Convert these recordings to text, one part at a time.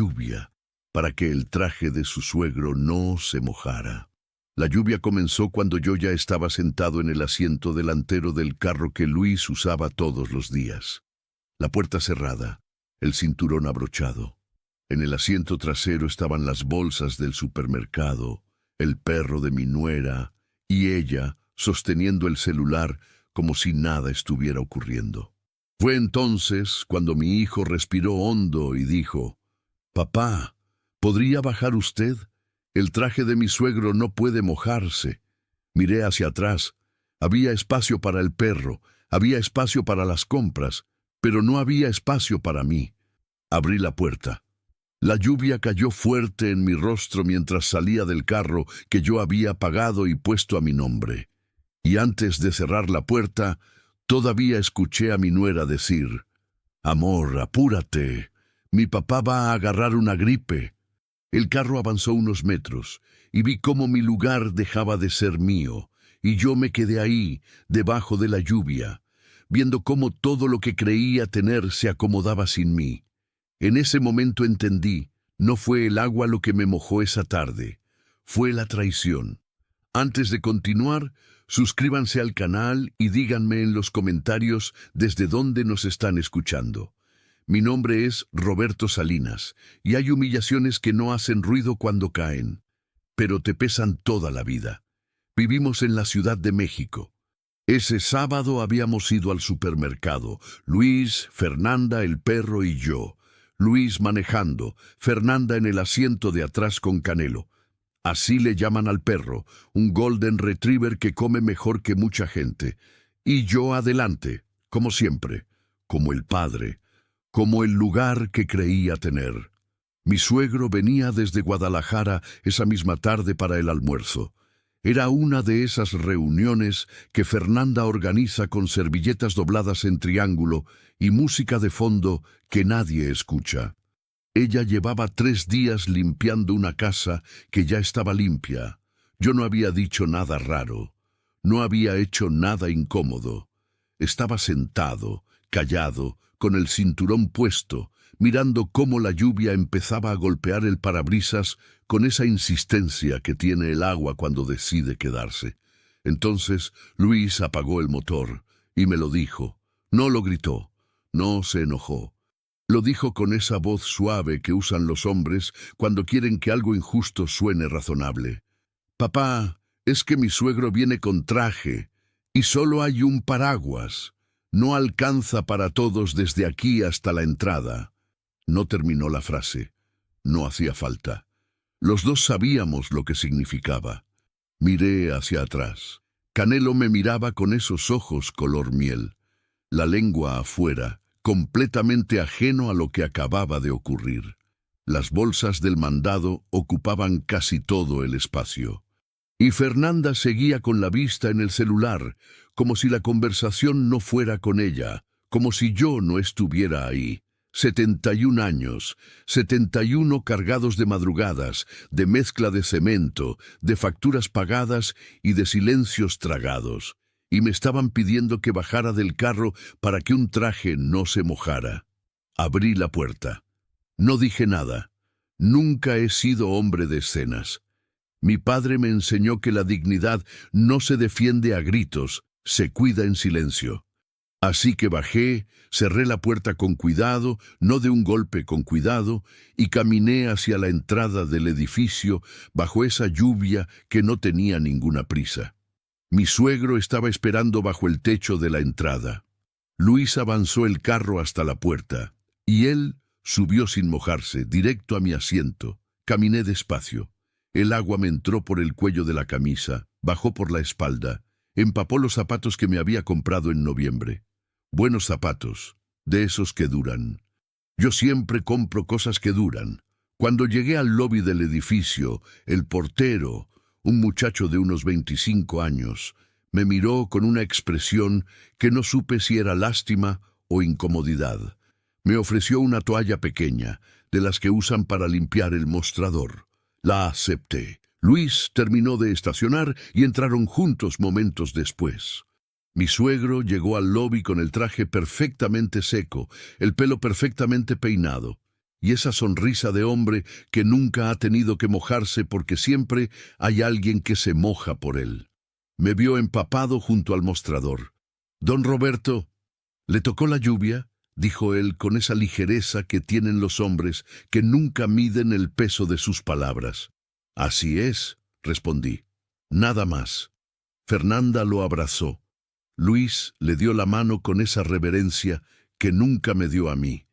lluvia para que el traje de su suegro no se mojara. La lluvia comenzó cuando yo ya estaba sentado en el asiento delantero del carro que Luis usaba todos los días. La puerta cerrada, el cinturón abrochado. En el asiento trasero estaban las bolsas del supermercado, el perro de mi nuera y ella sosteniendo el celular como si nada estuviera ocurriendo. Fue entonces cuando mi hijo respiró hondo y dijo: «Papá, ¿podría bajar usted? El traje de mi suegro no puede mojarse». Miré hacia atrás. Había espacio para el perro, había espacio para las compras, pero no había espacio para mí. Abrí la puerta. La lluvia cayó fuerte en mi rostro mientras salía del carro que yo había pagado y puesto a mi nombre. Y antes de cerrar la puerta, todavía escuché a mi nuera decir: «Amor, apúrate. Mi papá va a agarrar una gripe». El carro avanzó unos metros y vi cómo mi lugar dejaba de ser mío, y yo me quedé ahí, debajo de la lluvia, viendo cómo todo lo que creía tener se acomodaba sin mí. En ese momento entendí, no fue el agua lo que me mojó esa tarde, fue la traición. Antes de continuar, suscríbanse al canal y díganme en los comentarios desde dónde nos están escuchando. Mi nombre es Roberto Salinas, y hay humillaciones que no hacen ruido cuando caen, pero te pesan toda la vida. Vivimos en la Ciudad de México. Ese sábado habíamos ido al supermercado, Luis, Fernanda, el perro y yo. Luis manejando, Fernanda en el asiento de atrás con Canelo. Así le llaman al perro, un Golden Retriever que come mejor que mucha gente. Y yo adelante, como siempre, como el padre, como el lugar que creía tener. Mi suegro venía desde Guadalajara esa misma tarde para el almuerzo. Era una de esas reuniones que Fernanda organiza con servilletas dobladas en triángulo y música de fondo que nadie escucha. Ella llevaba 3 días limpiando una casa que ya estaba limpia. Yo no había dicho nada raro. No había hecho nada incómodo. Estaba sentado, callado, con el cinturón puesto, mirando cómo la lluvia empezaba a golpear el parabrisas con esa insistencia que tiene el agua cuando decide quedarse. Entonces Luis apagó el motor y me lo dijo. No lo gritó, no se enojó. Lo dijo con esa voz suave que usan los hombres cuando quieren que algo injusto suene razonable. «Papá, es que mi suegro viene con traje y solo hay un paraguas. No alcanza para todos desde aquí hasta la entrada». No terminó la frase. No hacía falta. Los dos sabíamos lo que significaba. Miré hacia atrás. Canelo me miraba con esos ojos color miel, la lengua afuera, completamente ajeno a lo que acababa de ocurrir. Las bolsas del mandado ocupaban casi todo el espacio. Y Fernanda seguía con la vista en el celular, como si la conversación no fuera con ella, como si yo no estuviera ahí. 71 años, 71 cargados de madrugadas, de mezcla de cemento, de facturas pagadas y de silencios tragados. Y me estaban pidiendo que bajara del carro para que un traje no se mojara. Abrí la puerta. No dije nada. Nunca he sido hombre de escenas. Mi padre me enseñó que la dignidad no se defiende a gritos, se cuida en silencio. Así que bajé, cerré la puerta con cuidado, no de un golpe, con cuidado, y caminé hacia la entrada del edificio bajo esa lluvia que no tenía ninguna prisa. Mi suegro estaba esperando bajo el techo de la entrada. Luis avanzó el carro hasta la puerta, y él subió sin mojarse, directo a mi asiento. Caminé despacio. El agua me entró por el cuello de la camisa, bajó por la espalda, empapó los zapatos que me había comprado en noviembre. Buenos zapatos, de esos que duran. Yo siempre compro cosas que duran. Cuando llegué al lobby del edificio, el portero, un muchacho de unos 25 años, me miró con una expresión que no supe si era lástima o incomodidad. Me ofreció una toalla pequeña, de las que usan para limpiar el mostrador. La acepté. Luis terminó de estacionar y entraron juntos momentos después. Mi suegro llegó al lobby con el traje perfectamente seco, el pelo perfectamente peinado. y esa sonrisa de hombre que nunca ha tenido que mojarse porque siempre hay alguien que se moja por él. Me vio empapado junto al mostrador. «Don Roberto, ¿le tocó la lluvia?», dijo él con esa ligereza que tienen los hombres que nunca miden el peso de sus palabras. «Así es», respondí. Nada más. Fernanda lo abrazó. Luis le dio la mano con esa reverencia que nunca me dio a mí.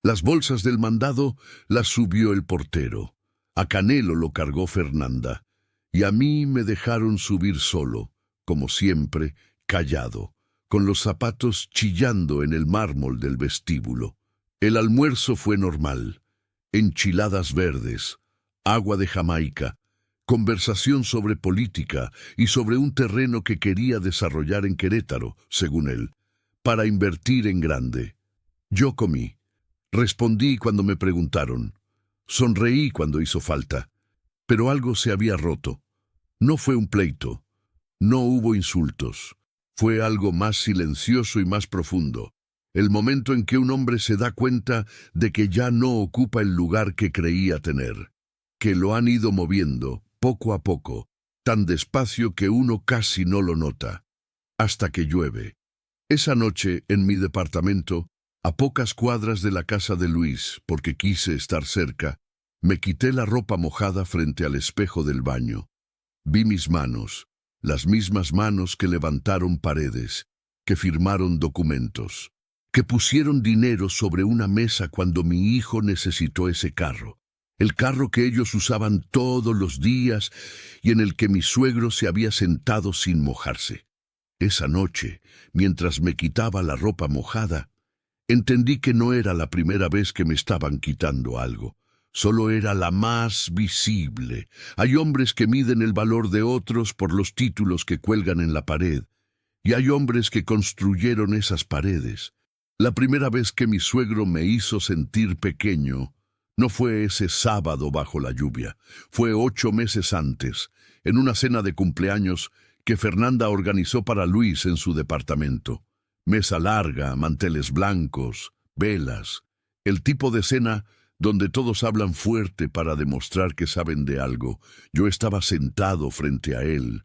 Las bolsas del mandado las subió el portero. A Canelo lo cargó Fernanda. Y a mí me dejaron subir solo, como siempre, callado, con los zapatos chillando en el mármol del vestíbulo. El almuerzo fue normal. Enchiladas verdes, agua de Jamaica, conversación sobre política y sobre un terreno que quería desarrollar en Querétaro, según él, para invertir en grande. Yo comí. Respondí cuando me preguntaron. Sonreí cuando hizo falta. Pero algo se había roto. No fue un pleito. No hubo insultos. Fue algo más silencioso y más profundo. El momento en que un hombre se da cuenta de que ya no ocupa el lugar que creía tener. Que lo han ido moviendo, poco a poco, tan despacio que uno casi no lo nota. Hasta que llueve. Esa noche, en mi departamento, a pocas cuadras de la casa de Luis, porque quise estar cerca, me quité la ropa mojada frente al espejo del baño. Vi mis manos, las mismas manos que levantaron paredes, que firmaron documentos, que pusieron dinero sobre una mesa cuando mi hijo necesitó ese carro. El carro que ellos usaban todos los días y en el que mi suegro se había sentado sin mojarse. Esa noche, mientras me quitaba la ropa mojada, entendí que no era la primera vez que me estaban quitando algo. Solo era la más visible. Hay hombres que miden el valor de otros por los títulos que cuelgan en la pared, y hay hombres que construyeron esas paredes. La primera vez que mi suegro me hizo sentir pequeño no fue ese sábado bajo la lluvia, fue 8 meses antes, en una cena de cumpleaños que Fernanda organizó para Luis en su departamento. Mesa larga, manteles blancos, velas, el tipo de cena donde todos hablan fuerte para demostrar que saben de algo. Yo estaba sentado frente a él.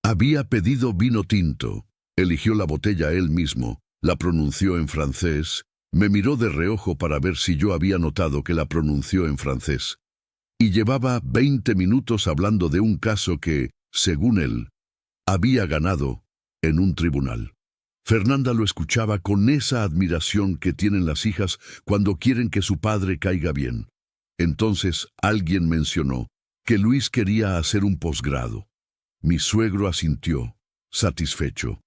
Había pedido vino tinto. Eligió la botella él mismo, la pronunció en francés, me miró de reojo para ver si yo había notado que la pronunció en francés. Y llevaba 20 minutos hablando de un caso que, según él, había ganado en un tribunal. Fernanda lo escuchaba con esa admiración que tienen las hijas cuando quieren que su padre caiga bien. Entonces alguien mencionó que Luis quería hacer un posgrado. Mi suegro asintió, satisfecho.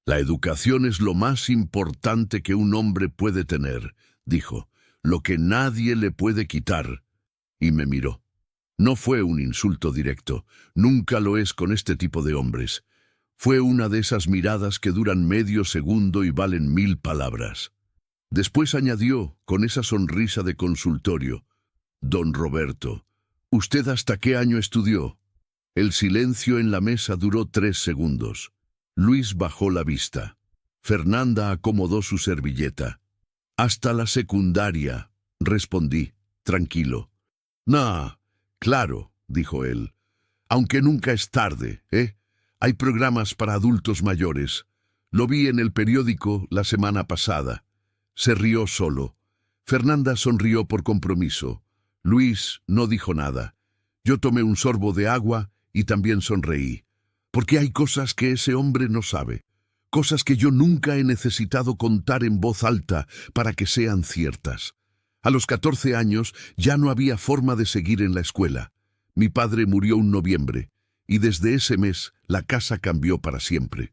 La educación es lo más importante que un hombre puede tener, dijo, lo que nadie le puede quitar. Y me miró. No fue un insulto directo, nunca lo es con este tipo de hombres. Fue una de esas miradas que duran medio segundo y valen 1000 palabras. Después añadió, con esa sonrisa de consultorio, «Don Roberto, ¿usted hasta qué año estudió?». El silencio en la mesa duró 3 segundos. Luis bajó la vista. Fernanda acomodó su servilleta. «Hasta la secundaria», respondí, tranquilo. «No, claro», dijo él. «Aunque nunca es tarde, ¿eh? Hay programas para adultos mayores. Lo vi en el periódico la semana pasada». Se rió solo. Fernanda sonrió por compromiso. Luis no dijo nada. Yo tomé un sorbo de agua y también sonreí. Porque hay cosas que ese hombre no sabe. Cosas que yo nunca he necesitado contar en voz alta para que sean ciertas. A los 14 años ya no había forma de seguir en la escuela. Mi padre murió un noviembre. Y desde ese mes la casa cambió para siempre.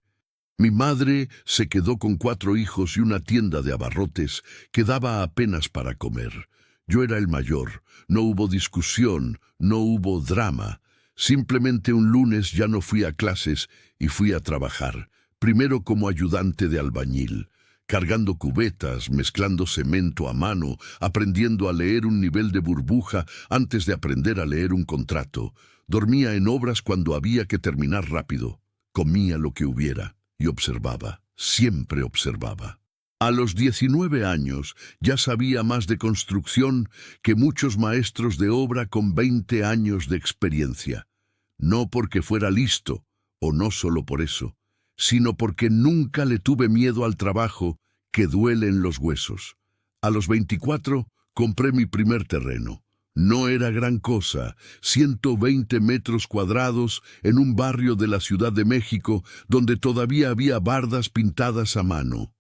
Mi madre se quedó con 4 hijos y una tienda de abarrotes que daba apenas para comer. Yo era el mayor, no hubo discusión, no hubo drama. Simplemente un lunes ya no fui a clases y fui a trabajar, primero como ayudante de albañil, cargando cubetas, mezclando cemento a mano, aprendiendo a leer un nivel de burbuja antes de aprender a leer un contrato. Dormía en obras cuando había que terminar rápido. Comía lo que hubiera y observaba, siempre observaba. A los 19 años ya sabía más de construcción que muchos maestros de obra con 20 años de experiencia. No porque fuera listo, o no solo por eso, sino porque nunca le tuve miedo al trabajo que duele en los huesos. A los 24 compré mi primer terreno. No era gran cosa, 120 metros cuadrados en un barrio de la Ciudad de México donde todavía había bardas pintadas a mano.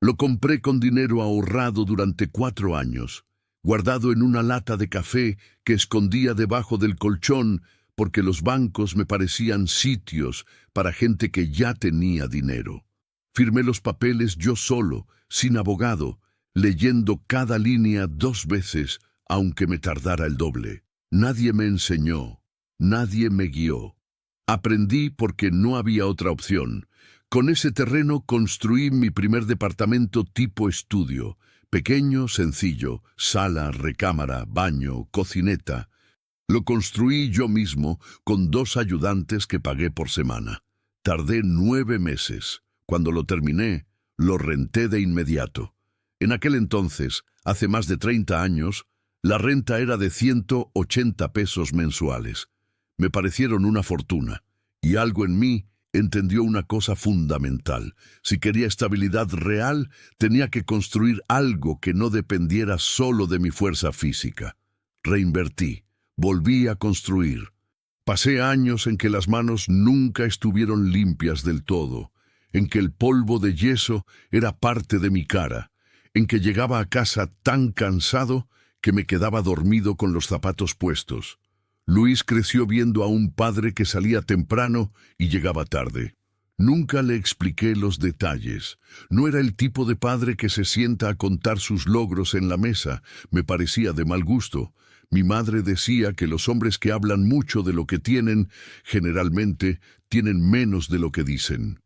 Lo compré con dinero ahorrado durante 4 años, guardado en una lata de café que escondía debajo del colchón porque los bancos me parecían sitios para gente que ya tenía dinero. Firmé los papeles yo solo, sin abogado, leyendo cada línea 2 veces, aunque me tardara el doble. Nadie me enseñó, nadie me guió. Aprendí porque no había otra opción. Con ese terreno construí mi primer departamento tipo estudio, pequeño, sencillo, sala, recámara, baño, cocineta. Lo construí yo mismo con 2 ayudantes que pagué por semana. Tardé 9 meses. Cuando lo terminé, lo renté de inmediato. En aquel entonces, hace más de 30 años, la renta era de 180 pesos mensuales. Me parecieron una fortuna, y algo en mí entendió una cosa fundamental. Si quería estabilidad real, tenía que construir algo que no dependiera solo de mi fuerza física. Reinvertí, volví a construir. Pasé años en que las manos nunca estuvieron limpias del todo, en que el polvo de yeso era parte de mi cara, en que llegaba a casa tan cansado que me quedaba dormido con los zapatos puestos. Luis creció viendo a un padre que salía temprano y llegaba tarde. Nunca le expliqué los detalles. No era el tipo de padre que se sienta a contar sus logros en la mesa. Me parecía de mal gusto. Mi madre decía que los hombres que hablan mucho de lo que tienen, generalmente tienen menos de lo que dicen.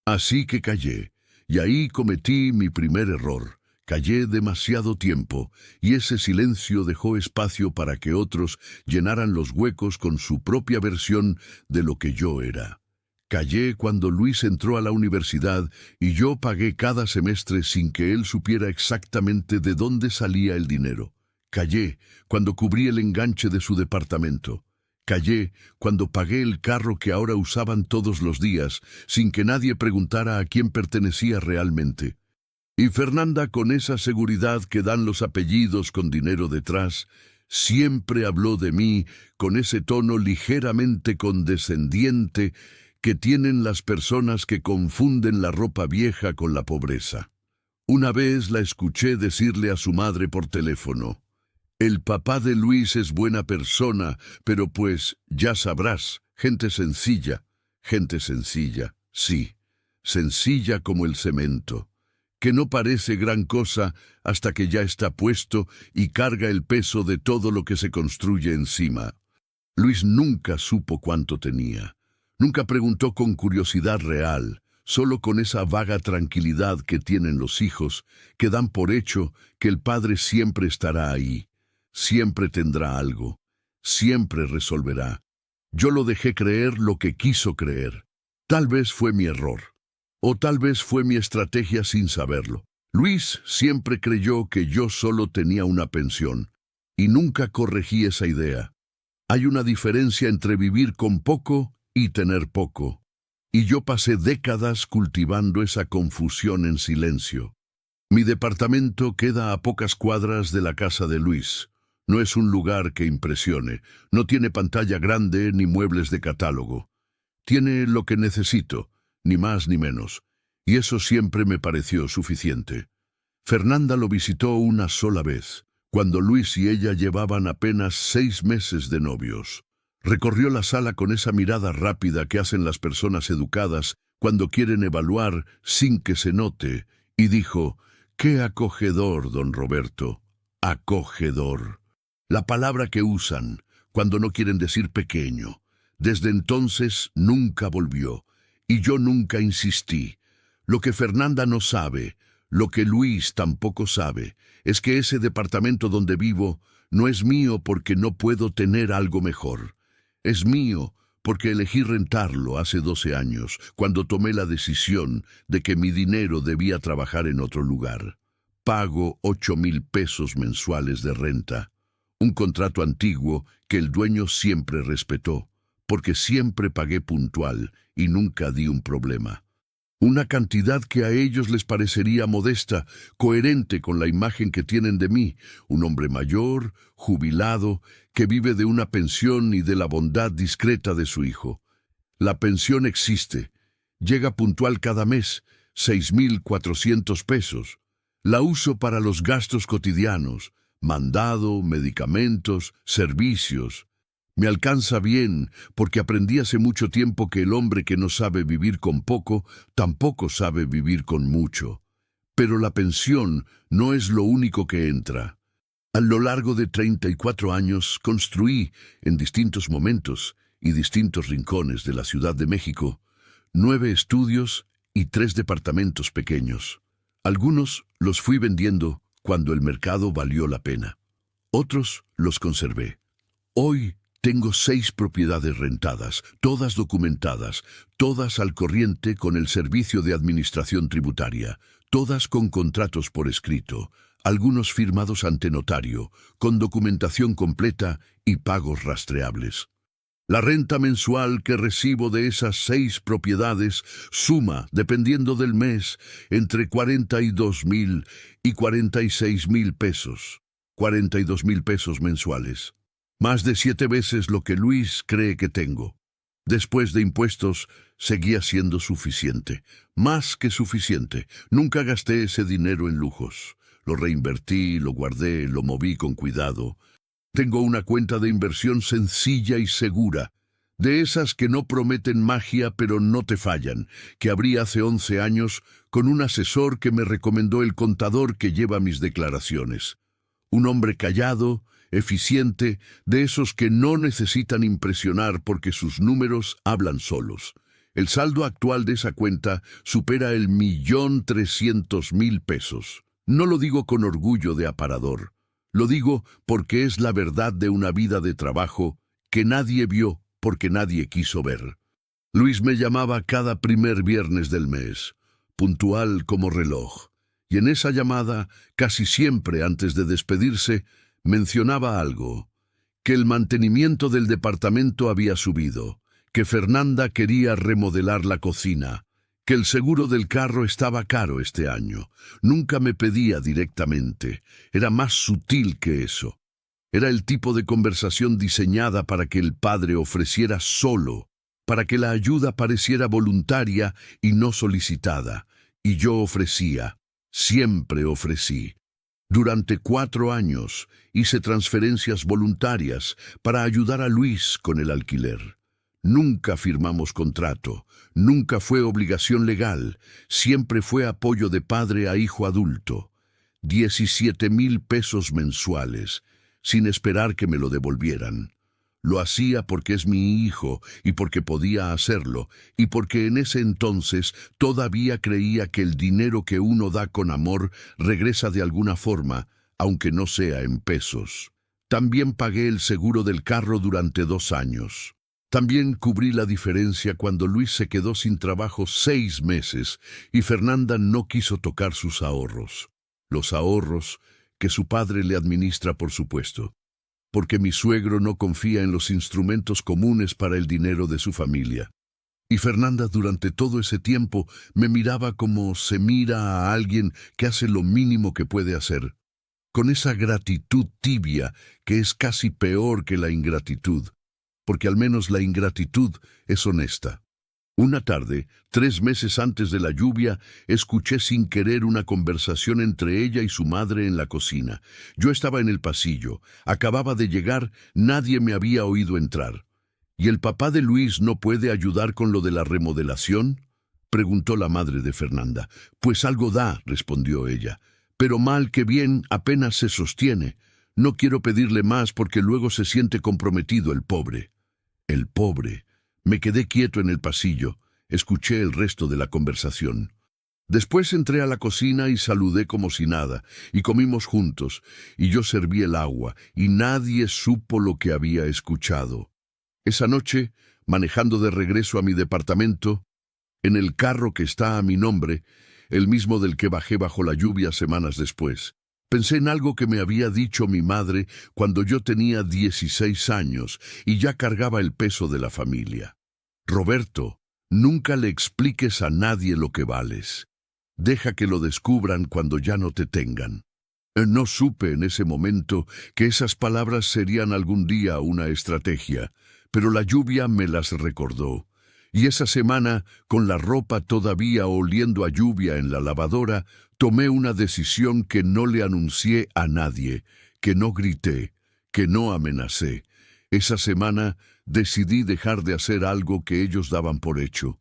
Así que callé, y ahí cometí mi primer error. Callé demasiado tiempo, y ese silencio dejó espacio para que otros llenaran los huecos con su propia versión de lo que yo era. Callé cuando Luis entró a la universidad y yo pagué cada semestre sin que él supiera exactamente de dónde salía el dinero. Callé cuando cubrí el enganche de su departamento. Callé cuando pagué el carro que ahora usaban todos los días, sin que nadie preguntara a quién pertenecía realmente. Y Fernanda, con esa seguridad que dan los apellidos con dinero detrás, siempre habló de mí con ese tono ligeramente condescendiente que tienen las personas que confunden la ropa vieja con la pobreza. Una vez la escuché decirle a su madre por teléfono: «El papá de Luis es buena persona, pero pues, ya sabrás, gente sencilla, sí, sencilla como el cemento, que no parece gran cosa hasta que ya está puesto y carga el peso de todo lo que se construye encima». Luis nunca supo cuánto tenía. Nunca preguntó con curiosidad real, solo con esa vaga tranquilidad que tienen los hijos, que dan por hecho que el padre siempre estará ahí, siempre tendrá algo, siempre resolverá. Yo lo dejé creer lo que quiso creer. Tal vez fue mi error, o tal vez fue mi estrategia sin saberlo. Luis siempre creyó que yo solo tenía una pensión, y nunca corregí esa idea. Hay una diferencia entre vivir con poco y tener poco, y yo pasé décadas cultivando esa confusión en silencio. Mi departamento queda a pocas cuadras de la casa de Luis. No es un lugar que impresione, no tiene pantalla grande ni muebles de catálogo. Tiene lo que necesito, ni más ni menos, y eso siempre me pareció suficiente. Fernanda lo visitó una sola vez, cuando Luis y ella llevaban apenas 6 meses de novios. Recorrió la sala con esa mirada rápida que hacen las personas educadas cuando quieren evaluar sin que se note, y dijo: «Qué acogedor, don Roberto, acogedor». La palabra que usan cuando no quieren decir pequeño. Desde entonces nunca volvió, y yo nunca insistí. Lo que Fernanda no sabe, lo que Luis tampoco sabe, es que ese departamento donde vivo no es mío porque no puedo tener algo mejor. Es mío porque elegí rentarlo hace 12 años, cuando tomé la decisión de que mi dinero debía trabajar en otro lugar. Pago 8,000 pesos mensuales de renta, un contrato antiguo que el dueño siempre respetó, porque siempre pagué puntual y nunca di un problema. Una cantidad que a ellos les parecería modesta, coherente con la imagen que tienen de mí, un hombre mayor, jubilado, que vive de una pensión y de la bondad discreta de su hijo. La pensión existe, llega puntual cada mes, 6,400 pesos. La uso para los gastos cotidianos, mandado, medicamentos, servicios. Me alcanza bien, porque aprendí hace mucho tiempo que el hombre que no sabe vivir con poco, tampoco sabe vivir con mucho. Pero la pensión no es lo único que entra. A lo largo de 34 años construí, en distintos momentos y distintos rincones de la Ciudad de México, 9 estudios y 3 departamentos pequeños. Algunos los fui vendiendo cuando el mercado valió la pena. Otros los conservé. Hoy tengo 6 propiedades rentadas, todas documentadas, todas al corriente con el Servicio de Administración Tributaria, todas con contratos por escrito, algunos firmados ante notario, con documentación completa y pagos rastreables. La renta mensual que recibo de esas 6 propiedades suma, dependiendo del mes, entre 42,000 y 46,000 pesos. 42,000 pesos mensuales. Más de 7 veces lo que Luis cree que tengo. Después de impuestos, seguía siendo suficiente. Más que suficiente. Nunca gasté ese dinero en lujos. Lo reinvertí, lo guardé, lo moví con cuidado. Tengo una cuenta de inversión sencilla y segura, de esas que no prometen magia pero no te fallan, que abrí hace 11 años con un asesor que me recomendó el contador que lleva mis declaraciones. Un hombre callado, eficiente, de esos que no necesitan impresionar porque sus números hablan solos. El saldo actual de esa cuenta supera el 1,300,000 pesos. No lo digo con orgullo de aparador. Lo digo porque es la verdad de una vida de trabajo que nadie vio porque nadie quiso ver. Luis me llamaba cada primer viernes del mes, puntual como reloj, y en esa llamada, casi siempre antes de despedirse, mencionaba algo, que el mantenimiento del departamento había subido, que Fernanda quería remodelar la cocina, que el seguro del carro estaba caro este año. Nunca me pedía directamente, era más sutil que eso. Era el tipo de conversación diseñada para que el padre ofreciera solo, para que la ayuda pareciera voluntaria y no solicitada. Y yo ofrecía, siempre ofrecí. Durante 4 años hice transferencias voluntarias para ayudar a Luis con el alquiler. Nunca firmamos contrato, nunca fue obligación legal, siempre fue apoyo de padre a hijo adulto. 17,000 pesos mensuales, sin esperar que me lo devolvieran. Lo hacía porque es mi hijo y porque podía hacerlo, y porque en ese entonces todavía creía que el dinero que uno da con amor regresa de alguna forma, aunque no sea en pesos. También pagué el seguro del carro durante 2 años. También cubrí la diferencia cuando Luis se quedó sin trabajo 6 meses y Fernanda no quiso tocar sus ahorros. Los ahorros que su padre le administra, por supuesto, porque mi suegro no confía en los instrumentos comunes para el dinero de su familia. Y Fernanda durante todo ese tiempo me miraba como se mira a alguien que hace lo mínimo que puede hacer, con esa gratitud tibia que es casi peor que la ingratitud, porque al menos la ingratitud es honesta. Una tarde, 3 meses antes de la lluvia, escuché sin querer una conversación entre ella y su madre en la cocina. Yo estaba en el pasillo, acababa de llegar, nadie me había oído entrar. ¿Y el papá de Luis no puede ayudar con lo de la remodelación?, preguntó la madre de Fernanda. Pues algo da, respondió ella, pero mal que bien apenas se sostiene. No quiero pedirle más porque luego se siente comprometido el pobre. El pobre. Me quedé quieto en el pasillo, escuché el resto de la conversación. Después entré a la cocina y saludé como si nada, y comimos juntos, y yo serví el agua, y nadie supo lo que había escuchado. Esa noche manejando de regreso a mi departamento, en el carro que está a mi nombre, el mismo del que bajé bajo la lluvia semanas después. Pensé en algo que me había dicho mi madre cuando yo tenía 16 años y ya cargaba el peso de la familia. Roberto, nunca le expliques a nadie lo que vales. Deja que lo descubran cuando ya no te tengan. No supe en ese momento que esas palabras serían algún día una estrategia, pero la lluvia me las recordó. Y esa semana, con la ropa todavía oliendo a lluvia en la lavadora, tomé una decisión que no le anuncié a nadie, que no grité, que no amenacé. Esa semana decidí dejar de hacer algo que ellos daban por hecho.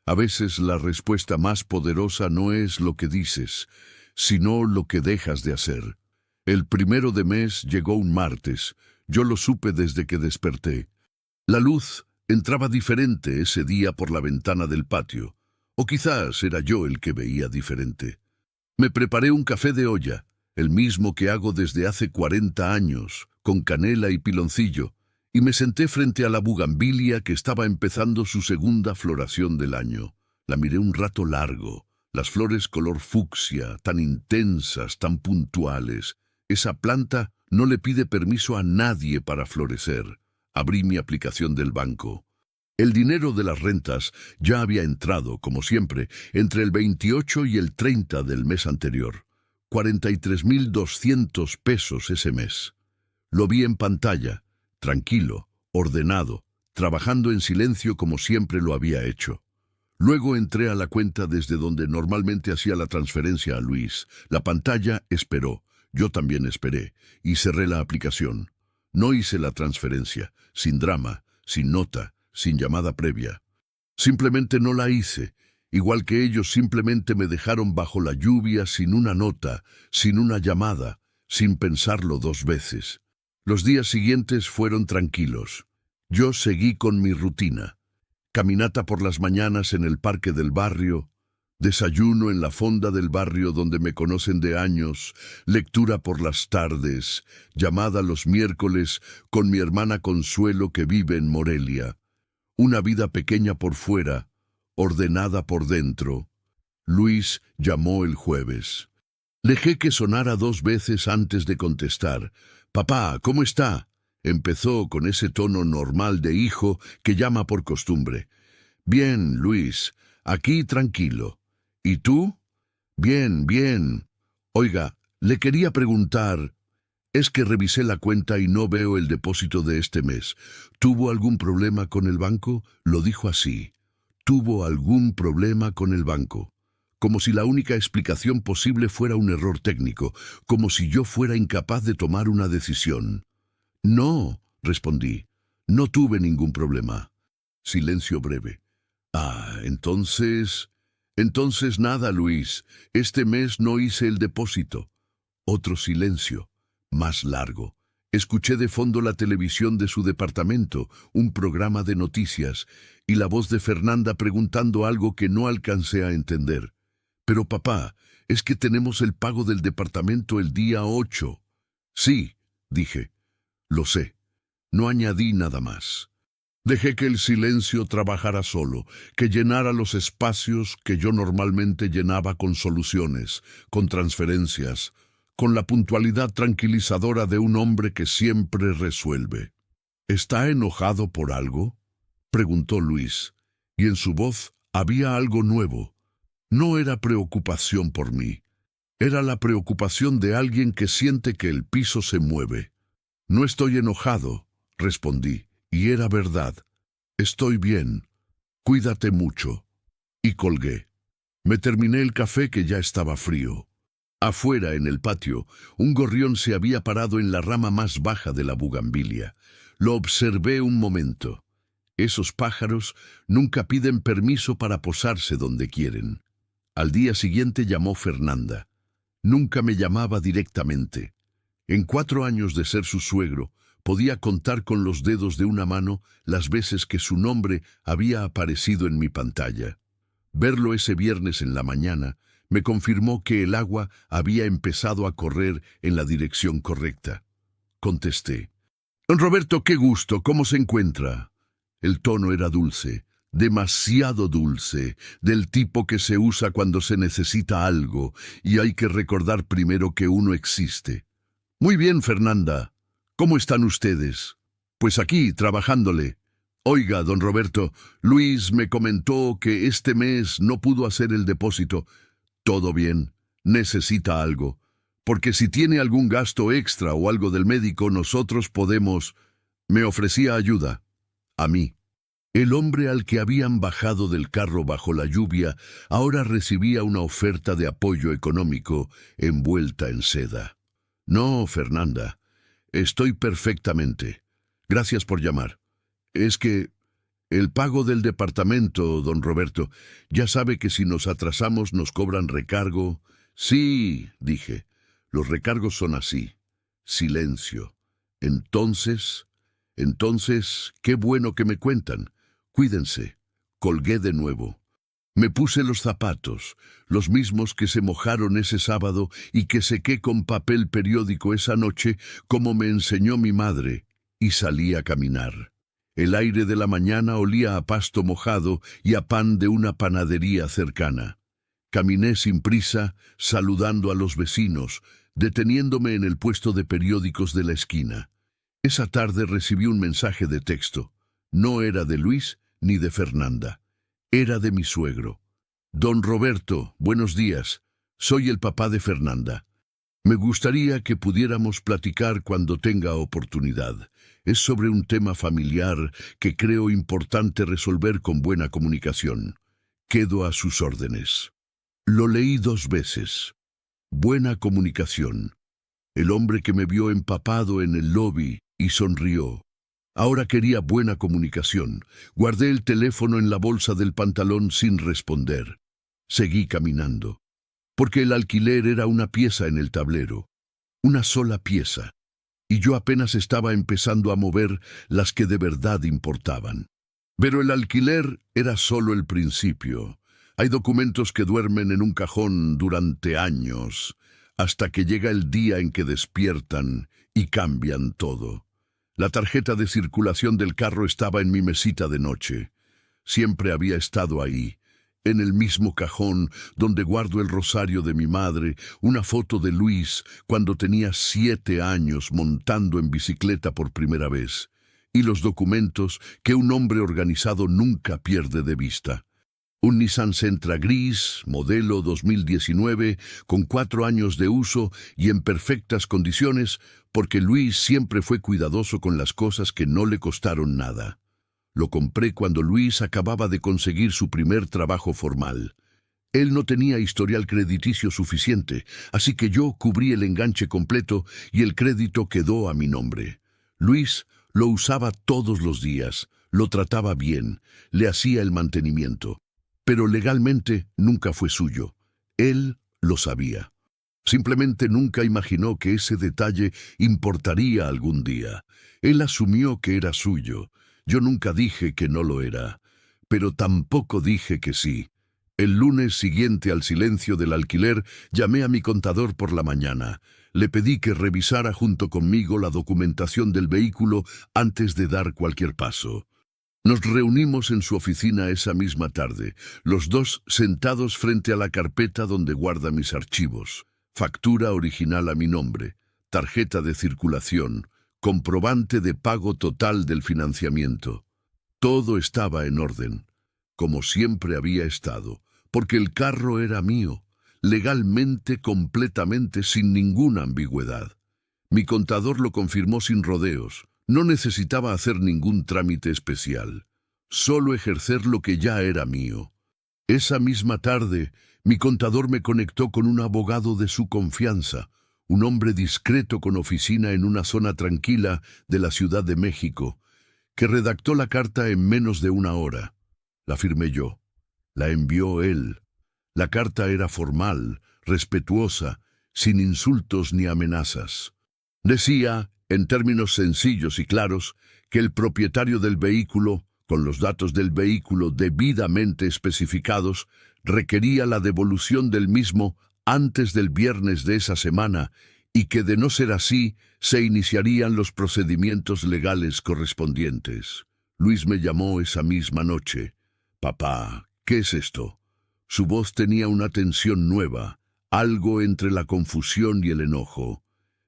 A veces la respuesta más poderosa no es lo que dices, sino lo que dejas de hacer. El 1 de mes llegó un martes. Yo lo supe desde que desperté. La luz entraba diferente ese día por la ventana del patio, o quizás era yo el que veía diferente. Me preparé un café de olla, el mismo que hago desde hace 40 años, con canela y piloncillo, y me senté frente a la bugambilia que estaba empezando su segunda floración del año. La miré un rato largo, las flores color fucsia, tan intensas, tan puntuales. Esa planta no le pide permiso a nadie para florecer. Abrí mi aplicación del banco. El dinero de las rentas ya había entrado, como siempre, entre el 28 y el 30 del mes anterior. 43.200 pesos ese mes. Lo vi en pantalla, tranquilo, ordenado, trabajando en silencio como siempre lo había hecho. Luego entré a la cuenta desde donde normalmente hacía la transferencia a Luis. La pantalla esperó, yo también esperé, y cerré la aplicación. No hice la transferencia, sin drama, sin nota, sin llamada previa. Simplemente no la hice, igual que ellos simplemente me dejaron bajo la lluvia sin una nota, sin una llamada, sin pensarlo 2 veces. Los días siguientes fueron tranquilos. Yo seguí con mi rutina. Caminata por las mañanas en el parque del barrio, desayuno en la fonda del barrio donde me conocen de años, lectura por las tardes, llamada los miércoles con mi hermana Consuelo que vive en Morelia. Una vida pequeña por fuera, ordenada por dentro. Luis llamó el jueves. Dejé que sonara 2 veces antes de contestar. «Papá, ¿cómo está?», empezó con ese tono normal de hijo que llama por costumbre. «Bien, Luis, aquí tranquilo. ¿Y tú?». «Bien, bien. Oiga, le quería preguntar, es que revisé la cuenta y no veo el depósito de este mes. ¿Tuvo algún problema con el banco?». Lo dijo así. «Tuvo algún problema con el banco». Como si la única explicación posible fuera un error técnico, como si yo fuera incapaz de tomar una decisión. «No», respondí, «no tuve ningún problema». Silencio breve. Entonces nada, Luis, este mes no hice el depósito». Otro silencio, más largo. Escuché de fondo la televisión de su departamento, un programa de noticias, y la voz de Fernanda preguntando algo que no alcancé a entender. «Pero papá, es que tenemos el pago del departamento el día 8. «Sí», dije. «Lo sé». No añadí nada más. Dejé que el silencio trabajara solo, que llenara los espacios que yo normalmente llenaba con soluciones, con transferencias, con la puntualidad tranquilizadora de un hombre que siempre resuelve. «¿Está enojado por algo?», preguntó Luis, y en su voz había algo nuevo. No era preocupación por mí, era la preocupación de alguien que siente que el piso se mueve. «No estoy enojado», respondí, y era verdad. «Estoy bien. Cuídate mucho». Y colgué. Me terminé el café que ya estaba frío. Afuera, en el patio, un gorrión se había parado en la rama más baja de la bugambilia. Lo observé un momento. Esos pájaros nunca piden permiso para posarse donde quieren. Al día siguiente llamó Fernanda. Nunca me llamaba directamente. En 4 años de ser su suegro, podía contar con los dedos de una mano las veces que su nombre había aparecido en mi pantalla. Verlo ese viernes en la mañana me confirmó que el agua había empezado a correr en la dirección correcta. Contesté. «Don Roberto, qué gusto, ¿cómo se encuentra?». El tono era dulce, demasiado dulce, del tipo que se usa cuando se necesita algo y hay que recordar primero que uno existe. Muy bien, Fernanda. ¿Cómo están ustedes? Pues aquí, trabajándole. Oiga, don Roberto, Luis me comentó que este mes no pudo hacer el depósito. Todo bien, necesita algo. Porque si tiene algún gasto extra o algo del médico, nosotros podemos... Me ofrecía ayuda. A mí. El hombre al que habían bajado del carro bajo la lluvia ahora recibía una oferta de apoyo económico envuelta en seda. No, Fernanda, estoy perfectamente. Gracias por llamar. Es que el pago del departamento, don Roberto, ya sabe que si nos atrasamos nos cobran recargo. Sí, dije, los recargos son así. Silencio. Entonces, qué bueno que me cuentan. Cuídense. Colgué de nuevo. Me puse los zapatos, los mismos que se mojaron ese sábado y que sequé con papel periódico esa noche, como me enseñó mi madre, y salí a caminar. El aire de la mañana olía a pasto mojado y a pan de una panadería cercana. Caminé sin prisa, saludando a los vecinos, deteniéndome en el puesto de periódicos de la esquina. Esa tarde recibí un mensaje de texto. No era de Luis ni de Fernanda. Era de mi suegro. Don Roberto, buenos días. Soy el papá de Fernanda. Me gustaría que pudiéramos platicar cuando tenga oportunidad. Es sobre un tema familiar que creo importante resolver con buena comunicación. Quedo a sus órdenes. Lo leí 2 veces. Buena comunicación. El hombre que me vio empapado en el lobby y sonrió. Ahora quería buena comunicación. Guardé el teléfono en la bolsa del pantalón sin responder. Seguí caminando. Porque el alquiler era una pieza en el tablero. Una sola pieza. Y yo apenas estaba empezando a mover las que de verdad importaban. Pero el alquiler era solo el principio. Hay documentos que duermen en un cajón durante años, hasta que llega el día en que despiertan y cambian todo. La tarjeta de circulación del carro estaba en mi mesita de noche. Siempre había estado ahí, en el mismo cajón donde guardo el rosario de mi madre, una foto de Luis cuando tenía 7 años montando en bicicleta por primera vez, y los documentos que un hombre organizado nunca pierde de vista. Un Nissan Sentra gris, modelo 2019, con 4 años de uso y en perfectas condiciones, porque Luis siempre fue cuidadoso con las cosas que no le costaron nada. Lo compré cuando Luis acababa de conseguir su primer trabajo formal. Él no tenía historial crediticio suficiente, así que yo cubrí el enganche completo y el crédito quedó a mi nombre. Luis lo usaba todos los días, lo trataba bien, le hacía el mantenimiento. Pero legalmente nunca fue suyo. Él lo sabía. Simplemente nunca imaginó que ese detalle importaría algún día. Él asumió que era suyo. Yo nunca dije que no lo era, pero tampoco dije que sí. El lunes siguiente al silencio del alquiler, llamé a mi contador por la mañana. Le pedí que revisara junto conmigo la documentación del vehículo antes de dar cualquier paso. Nos reunimos en su oficina esa misma tarde, los dos sentados frente a la carpeta donde guarda mis archivos. Factura original a mi nombre, tarjeta de circulación, comprobante de pago total del financiamiento. Todo estaba en orden, como siempre había estado, porque el carro era mío, legalmente, completamente, sin ninguna ambigüedad. Mi contador lo confirmó sin rodeos. No necesitaba hacer ningún trámite especial, solo ejercer lo que ya era mío. Esa misma tarde, mi contador me conectó con un abogado de su confianza, un hombre discreto con oficina en una zona tranquila de la Ciudad de México, que redactó la carta en menos de 1 hora. La firmé yo, la envió él. La carta era formal, respetuosa, sin insultos ni amenazas. Decía, en términos sencillos y claros, que el propietario del vehículo, con los datos del vehículo debidamente especificados, requería la devolución del mismo antes del viernes de esa semana y que, de no ser así, se iniciarían los procedimientos legales correspondientes. Luis me llamó esa misma noche. Papá, ¿qué es esto? Su voz tenía una tensión nueva, algo entre la confusión y el enojo.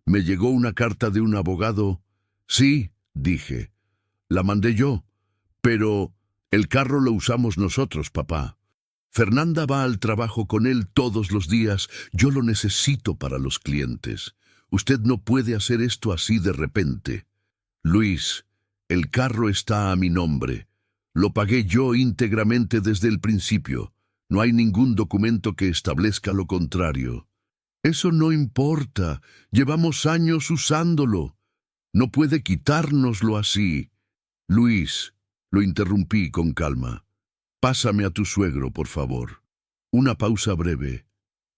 Me llegó una carta de un abogado. Sí, dije. La mandé yo. Pero el carro lo usamos nosotros, papá. Fernanda va al trabajo con él todos los días. Yo lo necesito para los clientes. Usted no puede hacer esto así de repente. Luis, el carro está a mi nombre. Lo pagué yo íntegramente desde el principio. No hay ningún documento que establezca lo contrario. Eso no importa. Llevamos años usándolo. No puede quitárnoslo así. Luis, lo interrumpí con calma. Pásame a tu suegro, por favor. Una pausa breve.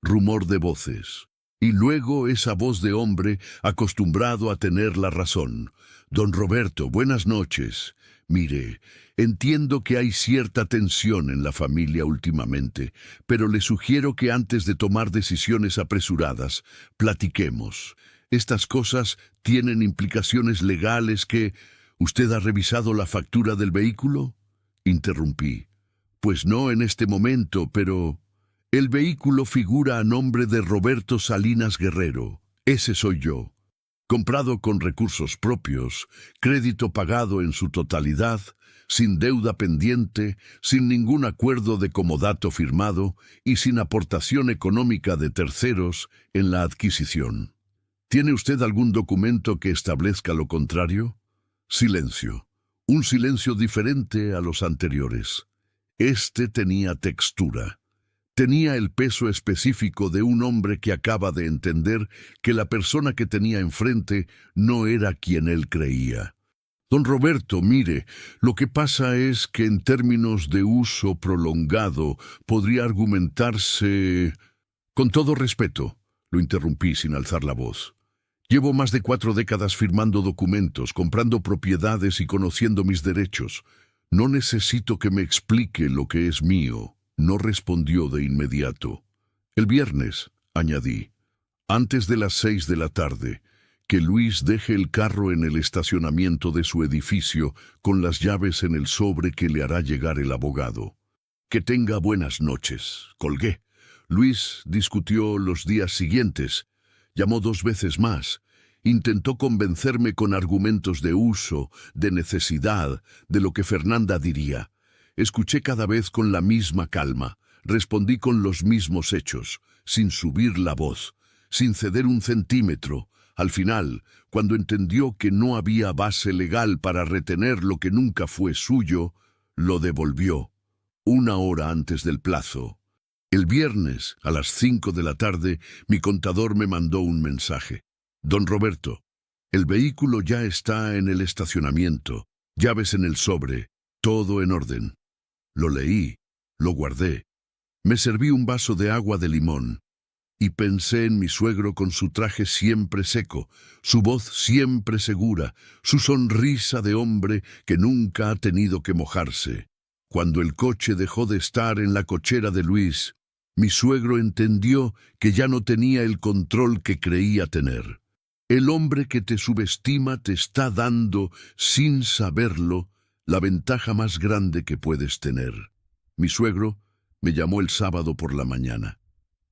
Rumor de voces. Y luego esa voz de hombre acostumbrado a tener la razón. Don Roberto, buenas noches. Mire, entiendo que hay cierta tensión en la familia últimamente, pero le sugiero que antes de tomar decisiones apresuradas, platiquemos. Estas cosas tienen implicaciones legales que... ¿Usted ha revisado la factura del vehículo? Interrumpí. Pues no en este momento, pero... El vehículo figura a nombre de Roberto Salinas Guerrero. Ese soy yo. Comprado con recursos propios, crédito pagado en su totalidad, sin deuda pendiente, sin ningún acuerdo de comodato firmado y sin aportación económica de terceros en la adquisición. ¿Tiene usted algún documento que establezca lo contrario? Silencio. Un silencio diferente a los anteriores. Este tenía textura. Tenía el peso específico de un hombre que acaba de entender que la persona que tenía enfrente no era quien él creía. Don Roberto, mire, lo que pasa es que en términos de uso prolongado podría argumentarse... Con todo respeto, lo interrumpí sin alzar la voz. Llevo más de 4 décadas firmando documentos, comprando propiedades y conociendo mis derechos. No necesito que me explique lo que es mío. No respondió de inmediato. El viernes, añadí, antes de las 6 de la tarde, que Luis deje el carro en el estacionamiento de su edificio con las llaves en el sobre que le hará llegar el abogado. Que tenga buenas noches. Colgué. Luis discutió los días siguientes. Llamó 2 veces más. Intentó convencerme con argumentos de uso, de necesidad, de lo que Fernanda diría. Escuché cada vez con la misma calma, respondí con los mismos hechos, sin subir la voz, sin ceder un centímetro. Al final, cuando entendió que no había base legal para retener lo que nunca fue suyo, lo devolvió, 1 hora antes del plazo. El viernes, a las 5 de la tarde, mi contador me mandó un mensaje. Don Roberto, el vehículo ya está en el estacionamiento, llaves en el sobre, todo en orden. Lo leí, lo guardé. Me serví un vaso de agua de limón y pensé en mi suegro con su traje siempre seco, su voz siempre segura, su sonrisa de hombre que nunca ha tenido que mojarse. Cuando el coche dejó de estar en la cochera de Luis, mi suegro entendió que ya no tenía el control que creía tener. El hombre que te subestima te está dando, sin saberlo, la ventaja más grande que puedes tener. Mi suegro me llamó el sábado por la mañana.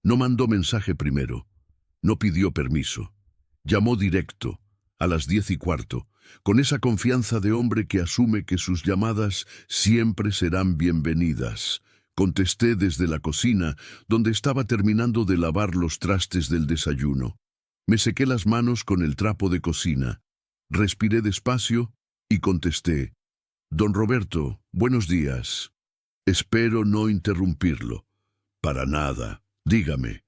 No mandó mensaje primero. No pidió permiso. Llamó directo, a las 10:15, con esa confianza de hombre que asume que sus llamadas siempre serán bienvenidas. Contesté desde la cocina, donde estaba terminando de lavar los trastes del desayuno. Me sequé las manos con el trapo de cocina. Respiré despacio y contesté. Don Roberto, buenos días. Espero no interrumpirlo. Para nada. Dígame.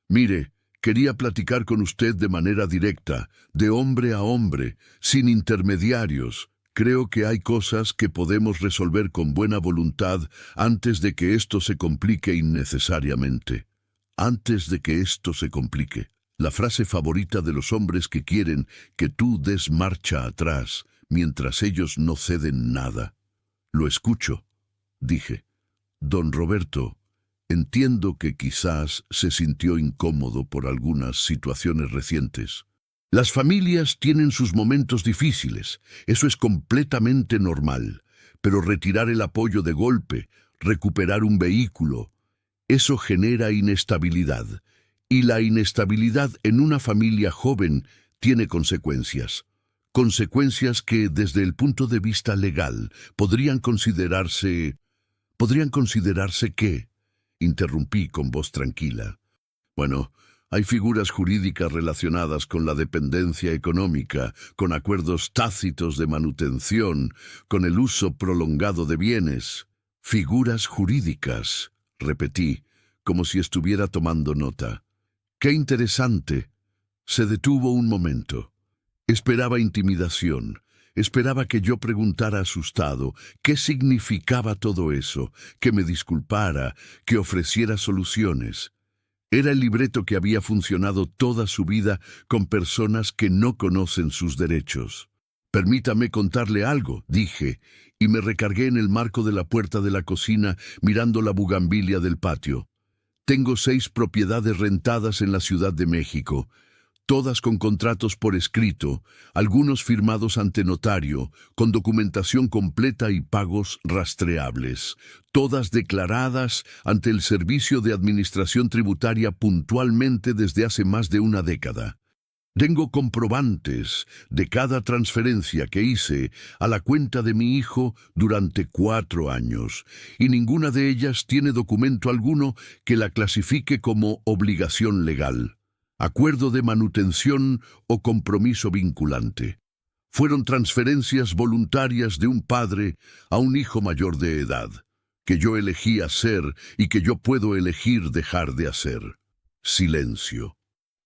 Mire, quería platicar con usted de manera directa, de hombre a hombre, sin intermediarios. Creo que hay cosas que podemos resolver con buena voluntad antes de que esto se complique innecesariamente. Antes de que esto se complique. La frase favorita de los hombres que quieren que tú des marcha atrás, mientras ellos no ceden nada. Lo escucho, dije. Don Roberto, entiendo que quizás se sintió incómodo por algunas situaciones recientes. Las familias tienen sus momentos difíciles, eso es completamente normal, pero retirar el apoyo de golpe, recuperar un vehículo, eso genera inestabilidad. Y la inestabilidad en una familia joven tiene consecuencias. Consecuencias que, desde el punto de vista legal, podrían considerarse... ¿Podrían considerarse qué? Interrumpí con voz tranquila. Bueno, hay figuras jurídicas relacionadas con la dependencia económica, con acuerdos tácitos de manutención, con el uso prolongado de bienes. Figuras jurídicas, repetí, como si estuviera tomando nota. ¡Qué interesante! Se detuvo un momento. Esperaba intimidación. Esperaba que yo preguntara asustado qué significaba todo eso, que me disculpara, que ofreciera soluciones. Era el libreto que había funcionado toda su vida con personas que no conocen sus derechos. Permítame contarle algo, dije, y me recargué en el marco de la puerta de la cocina mirando la bugambilia del patio. Tengo 6 propiedades rentadas en la Ciudad de México, todas con contratos por escrito, algunos firmados ante notario, con documentación completa y pagos rastreables, todas declaradas ante el Servicio de Administración Tributaria puntualmente desde hace más de una década. Tengo comprobantes de cada transferencia que hice a la cuenta de mi hijo durante 4 años, y ninguna de ellas tiene documento alguno que la clasifique como obligación legal, acuerdo de manutención o compromiso vinculante. Fueron transferencias voluntarias de un padre a un hijo mayor de edad, que yo elegí hacer y que yo puedo elegir dejar de hacer. Silencio.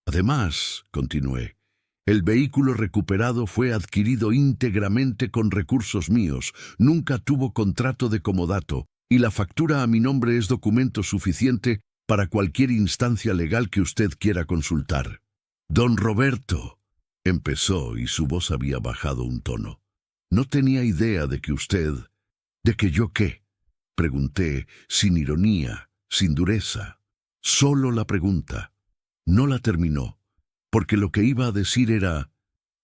Además, continué, el vehículo recuperado fue adquirido íntegramente con recursos míos, nunca tuvo contrato de comodato, y la factura a mi nombre es documento suficiente para cualquier instancia legal que usted quiera consultar. Don Roberto, empezó y su voz había bajado un tono. No tenía idea de que usted... ¿De que yo qué? Pregunté, sin ironía, sin dureza. Solo la pregunta. No la terminó, porque lo que iba a decir era,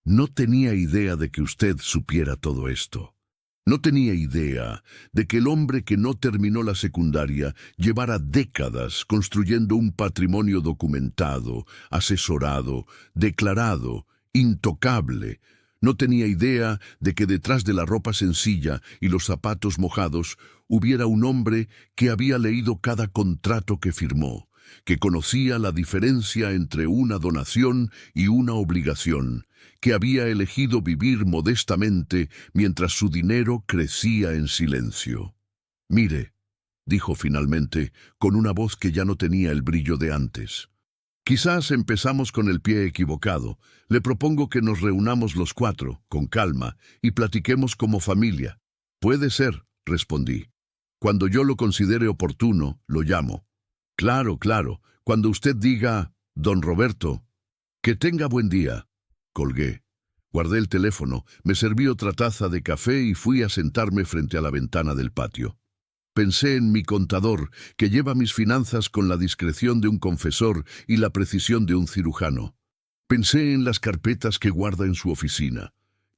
no tenía idea de que usted supiera todo esto. No tenía idea de que el hombre que no terminó la secundaria llevara décadas construyendo un patrimonio documentado, asesorado, declarado, intocable. No tenía idea de que detrás de la ropa sencilla y los zapatos mojados hubiera un hombre que había leído cada contrato que firmó, que conocía la diferencia entre una donación y una obligación, que había elegido vivir modestamente mientras su dinero crecía en silencio. Mire, dijo finalmente, con una voz que ya no tenía el brillo de antes. Quizás empezamos con el pie equivocado. Le propongo que nos reunamos los 4, con calma, y platiquemos como familia. Puede ser, respondí. Cuando yo lo considere oportuno, lo llamo. Claro, claro. Cuando usted diga, don Roberto, que tenga buen día. Colgué. Guardé el teléfono, me serví otra taza de café y fui a sentarme frente a la ventana del patio. Pensé en mi contador, que lleva mis finanzas con la discreción de un confesor y la precisión de un cirujano. Pensé en las carpetas que guarda en su oficina.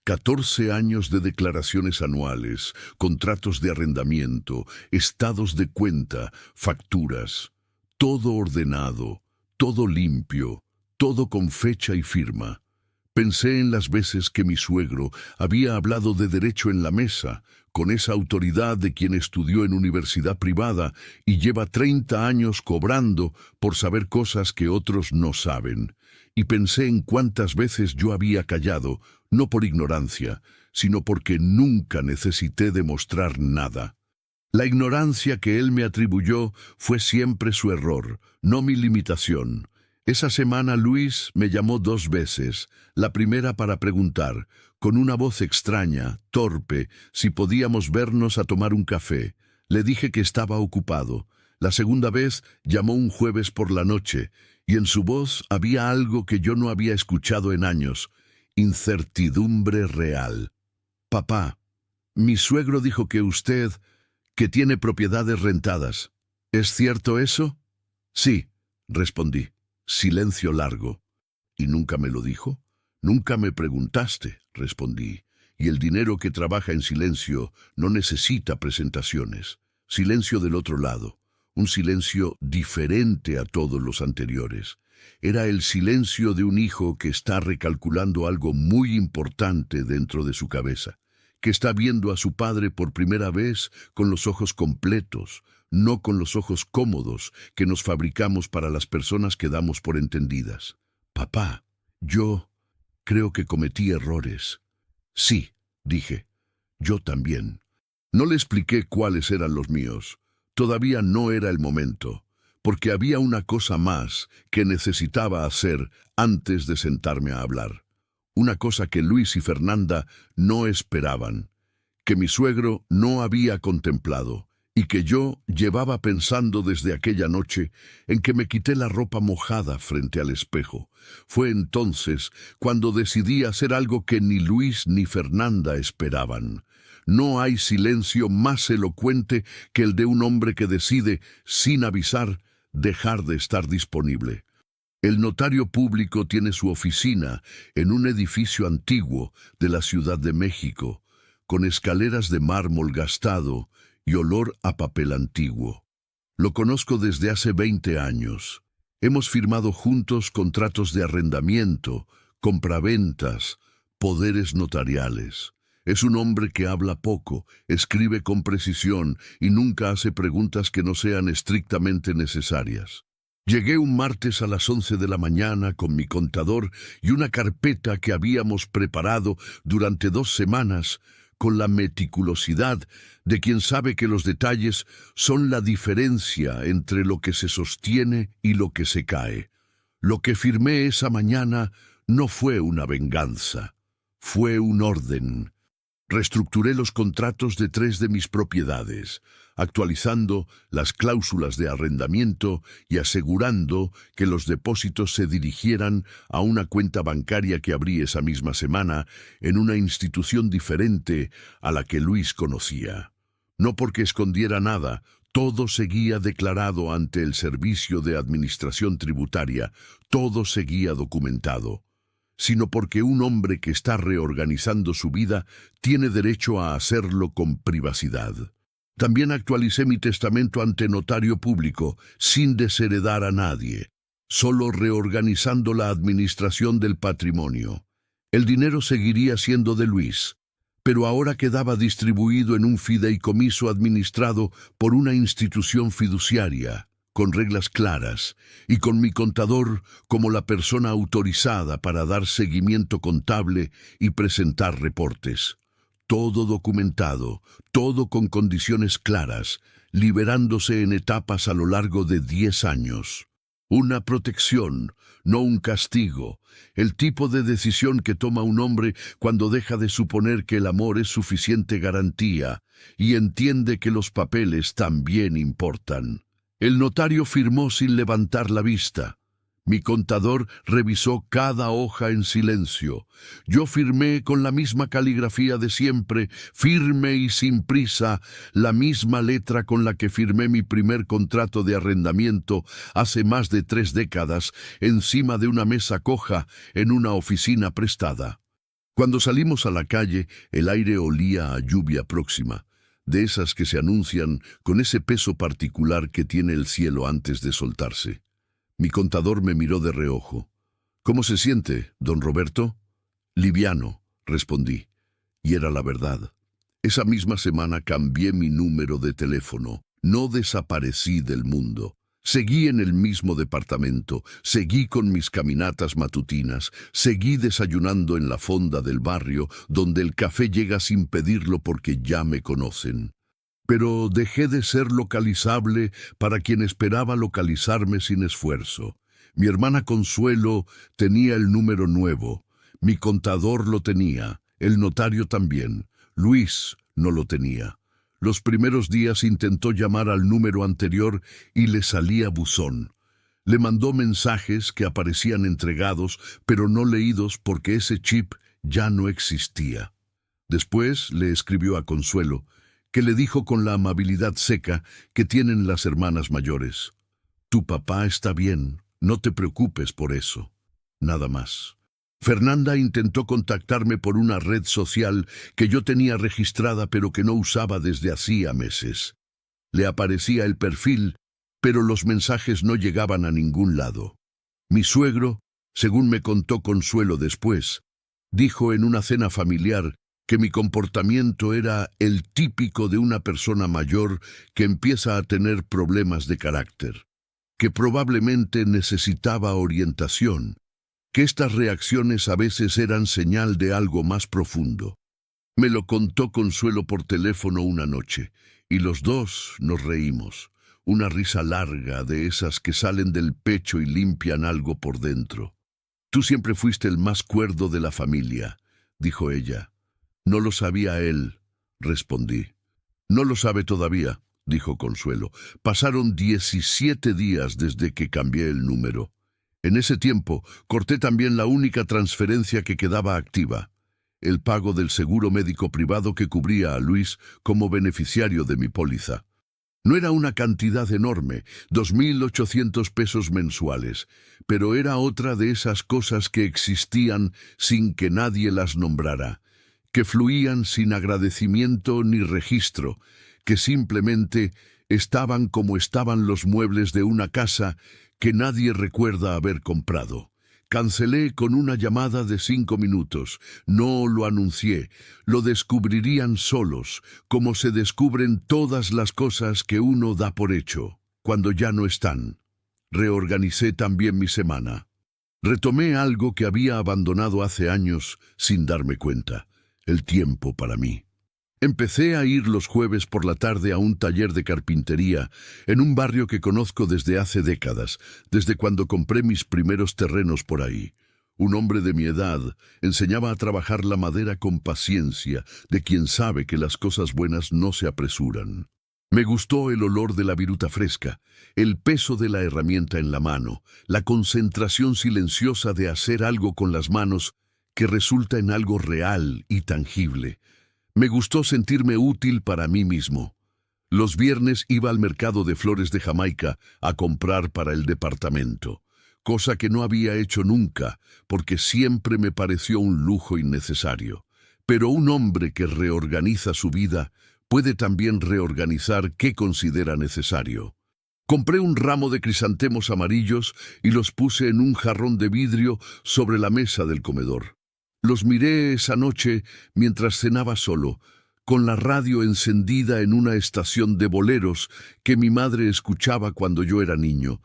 14 años de declaraciones anuales, contratos de arrendamiento, estados de cuenta, facturas. Todo ordenado, todo limpio, todo con fecha y firma. Pensé en las veces que mi suegro había hablado de derecho en la mesa, con esa autoridad de quien estudió en universidad privada y lleva 30 años cobrando por saber cosas que otros no saben. Y pensé en cuántas veces yo había callado, no por ignorancia, sino porque nunca necesité demostrar nada. La ignorancia que él me atribuyó fue siempre su error, no mi limitación. Esa semana Luis me llamó 2 veces, la primera para preguntar, con una voz extraña, torpe, si podíamos vernos a tomar un café. Le dije que estaba ocupado. La segunda vez llamó un jueves por la noche, y en su voz había algo que yo no había escuchado en años, incertidumbre real. Papá, mi suegro dijo que usted, que tiene propiedades rentadas. ¿Es cierto eso? Sí, respondí. Silencio largo. ¿Y nunca me lo dijo? Nunca me preguntaste, respondí. y el dinero que trabaja en silencio no necesita presentaciones. Silencio del otro lado, un silencio diferente a todos los anteriores. Era el silencio de un hijo que está recalculando algo muy importante dentro de su cabeza, que está viendo a su padre por primera vez con los ojos completos, no con los ojos cómodos que nos fabricamos para las personas que damos por entendidas. Papá, yo creo que cometí errores. Sí, dije, yo también. No le expliqué cuáles eran los míos. Todavía no era el momento, porque había una cosa más que necesitaba hacer antes de sentarme a hablar. Una cosa que Luis y Fernanda no esperaban, que mi suegro no había contemplado, y que yo llevaba pensando desde aquella noche en que me quité la ropa mojada frente al espejo. Fue entonces cuando decidí hacer algo que ni Luis ni Fernanda esperaban. No hay silencio más elocuente que el de un hombre que decide, sin avisar, dejar de estar disponible. El notario público tiene su oficina en un edificio antiguo de la Ciudad de México, con escaleras de mármol gastado y olor a papel antiguo. Lo conozco desde hace 20 años. Hemos firmado juntos contratos de arrendamiento, compraventas, poderes notariales. Es un hombre que habla poco, escribe con precisión y nunca hace preguntas que no sean estrictamente necesarias. Llegué un martes a las 11 de la mañana con mi contador y una carpeta que habíamos preparado durante 2 semanas, con la meticulosidad de quien sabe que los detalles son la diferencia entre lo que se sostiene y lo que se cae. Lo que firmé esa mañana no fue una venganza, fue un orden. Reestructuré los contratos de 3 de mis propiedades, actualizando las cláusulas de arrendamiento y asegurando que los depósitos se dirigieran a una cuenta bancaria que abrí esa misma semana en una institución diferente a la que Luis conocía. No porque escondiera nada, todo seguía declarado ante el Servicio de Administración Tributaria, todo seguía documentado, sino porque un hombre que está reorganizando su vida tiene derecho a hacerlo con privacidad. También actualicé mi testamento ante notario público, sin desheredar a nadie, solo reorganizando la administración del patrimonio. El dinero seguiría siendo de Luis, pero ahora quedaba distribuido en un fideicomiso administrado por una institución fiduciaria, con reglas claras, y con mi contador como la persona autorizada para dar seguimiento contable y presentar reportes. Todo documentado, todo con condiciones claras, liberándose en etapas a lo largo de 10 años. Una protección, no un castigo, el tipo de decisión que toma un hombre cuando deja de suponer que el amor es suficiente garantía y entiende que los papeles también importan. El notario firmó sin levantar la vista. Mi contador revisó cada hoja en silencio. Yo firmé con la misma caligrafía de siempre, firme y sin prisa, la misma letra con la que firmé mi primer contrato de arrendamiento hace más de 3 décadas, encima de una mesa coja en una oficina prestada. Cuando salimos a la calle, el aire olía a lluvia próxima, de esas que se anuncian con ese peso particular que tiene el cielo antes de soltarse. Mi contador me miró de reojo. «¿Cómo se siente, don Roberto?» «Liviano», respondí. Y era la verdad. Esa misma semana cambié mi número de teléfono. No desaparecí del mundo. Seguí en el mismo departamento, seguí con mis caminatas matutinas, seguí desayunando en la fonda del barrio, donde el café llega sin pedirlo porque ya me conocen. Pero dejé de ser localizable para quien esperaba localizarme sin esfuerzo. Mi hermana Consuelo tenía el número nuevo, mi contador lo tenía, el notario también, Luis no lo tenía. Los primeros días intentó llamar al número anterior y le salía buzón. Le mandó mensajes que aparecían entregados, pero no leídos porque ese chip ya no existía. Después le escribió a Consuelo, que le dijo con la amabilidad seca que tienen las hermanas mayores. «Tu papá está bien, no te preocupes por eso». Nada más. Fernanda intentó contactarme por una red social que yo tenía registrada pero que no usaba desde hacía meses. Le aparecía el perfil, pero los mensajes no llegaban a ningún lado. Mi suegro, según me contó Consuelo después, dijo en una cena familiar que mi comportamiento era el típico de una persona mayor que empieza a tener problemas de carácter, que probablemente necesitaba orientación, que estas reacciones a veces eran señal de algo más profundo. Me lo contó Consuelo por teléfono una noche, y los dos nos reímos. Una risa larga de esas que salen del pecho y limpian algo por dentro. Tú siempre fuiste el más cuerdo de la familia, dijo ella. No lo sabía él, respondí. No lo sabe todavía, dijo Consuelo. Pasaron 17 días desde que cambié el número. En ese tiempo, corté también la única transferencia que quedaba activa, el pago del seguro médico privado que cubría a Luis como beneficiario de mi póliza. No era una cantidad enorme, 2.800 pesos mensuales, pero era otra de esas cosas que existían sin que nadie las nombrara, que fluían sin agradecimiento ni registro, que simplemente estaban como estaban los muebles de una casa que nadie recuerda haber comprado. Cancelé con una llamada de 5 minutos. No lo anuncié. Lo descubrirían solos, como se descubren todas las cosas que uno da por hecho, cuando ya no están. Reorganicé también mi semana. Retomé algo que había abandonado hace años sin darme cuenta: el tiempo para mí. Empecé a ir los jueves por la tarde a un taller de carpintería en un barrio que conozco desde hace décadas, desde cuando compré mis primeros terrenos por ahí. Un hombre de mi edad enseñaba a trabajar la madera con paciencia, de quien sabe que las cosas buenas no se apresuran. Me gustó el olor de la viruta fresca, el peso de la herramienta en la mano, la concentración silenciosa de hacer algo con las manos que resulta en algo real y tangible. Me gustó sentirme útil para mí mismo. Los viernes iba al mercado de flores de Jamaica a comprar para el departamento, cosa que no había hecho nunca, porque siempre me pareció un lujo innecesario. Pero un hombre que reorganiza su vida puede también reorganizar qué considera necesario. Compré un ramo de crisantemos amarillos y los puse en un jarrón de vidrio sobre la mesa del comedor. Los miré esa noche mientras cenaba solo, con la radio encendida en una estación de boleros que mi madre escuchaba cuando yo era niño,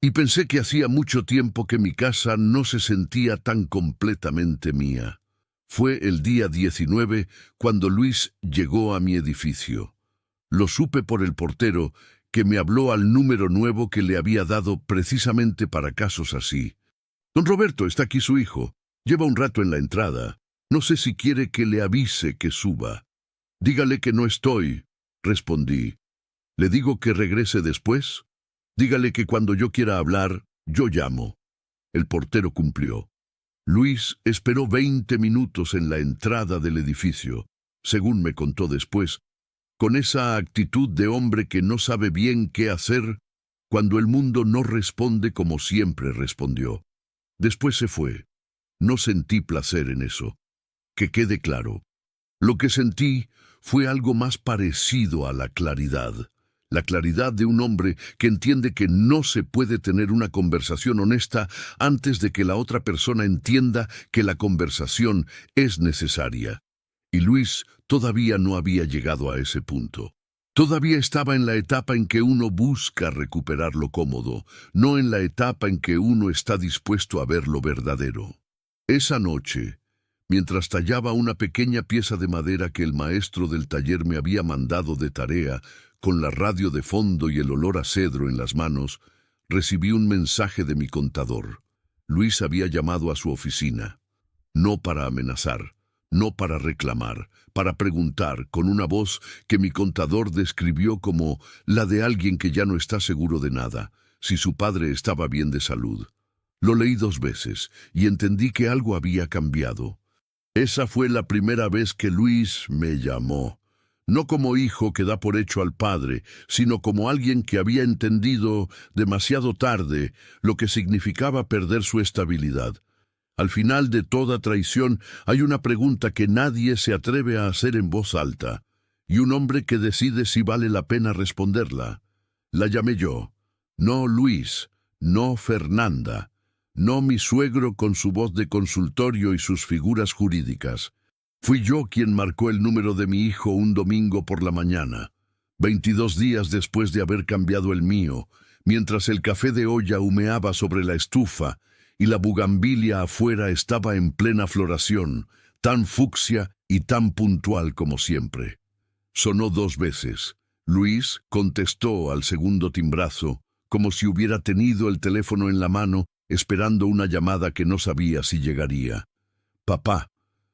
y pensé que hacía mucho tiempo que mi casa no se sentía tan completamente mía. Fue el día 19 cuando Luis llegó a mi edificio. Lo supe por el portero, que me habló al número nuevo que le había dado precisamente para casos así. «Don Roberto, está aquí su hijo. Lleva un rato en la entrada. No sé si quiere que le avise que suba». «Dígale que no estoy», respondí. «¿Le digo que regrese después? Dígale que cuando yo quiera hablar, yo llamo». El portero cumplió. Luis esperó 20 minutos en la entrada del edificio, según me contó después, con esa actitud de hombre que no sabe bien qué hacer cuando el mundo no responde como siempre respondió. Después se fue. No sentí placer en eso. Que quede claro. Lo que sentí fue algo más parecido a la claridad de un hombre que entiende que no se puede tener una conversación honesta antes de que la otra persona entienda que la conversación es necesaria. Y Luis todavía no había llegado a ese punto. Todavía estaba en la etapa en que uno busca recuperar lo cómodo, no en la etapa en que uno está dispuesto a ver lo verdadero. Esa noche, mientras tallaba una pequeña pieza de madera que el maestro del taller me había mandado de tarea, con la radio de fondo y el olor a cedro en las manos, recibí un mensaje de mi contador. Luis había llamado a su oficina, no para amenazar, no para reclamar, para preguntar, con una voz que mi contador describió como la de alguien que ya no está seguro de nada, si su padre estaba bien de salud. Lo leí 2 veces y entendí que algo había cambiado. Esa fue la primera vez que Luis me llamó, no como hijo que da por hecho al padre, sino como alguien que había entendido demasiado tarde lo que significaba perder su estabilidad. Al final de toda traición hay una pregunta que nadie se atreve a hacer en voz alta, y un hombre que decide si vale la pena responderla. La llamé yo. No Luis, no Fernanda, no mi suegro con su voz de consultorio y sus figuras jurídicas. Fui yo quien marcó el número de mi hijo un domingo por la mañana, 22 días después de haber cambiado el mío, mientras el café de olla humeaba sobre la estufa y la bugambilia afuera estaba en plena floración, tan fucsia y tan puntual como siempre. Sonó 2 veces. Luis contestó al segundo timbrazo, como si hubiera tenido el teléfono en la mano, esperando una llamada que no sabía si llegaría. Papá,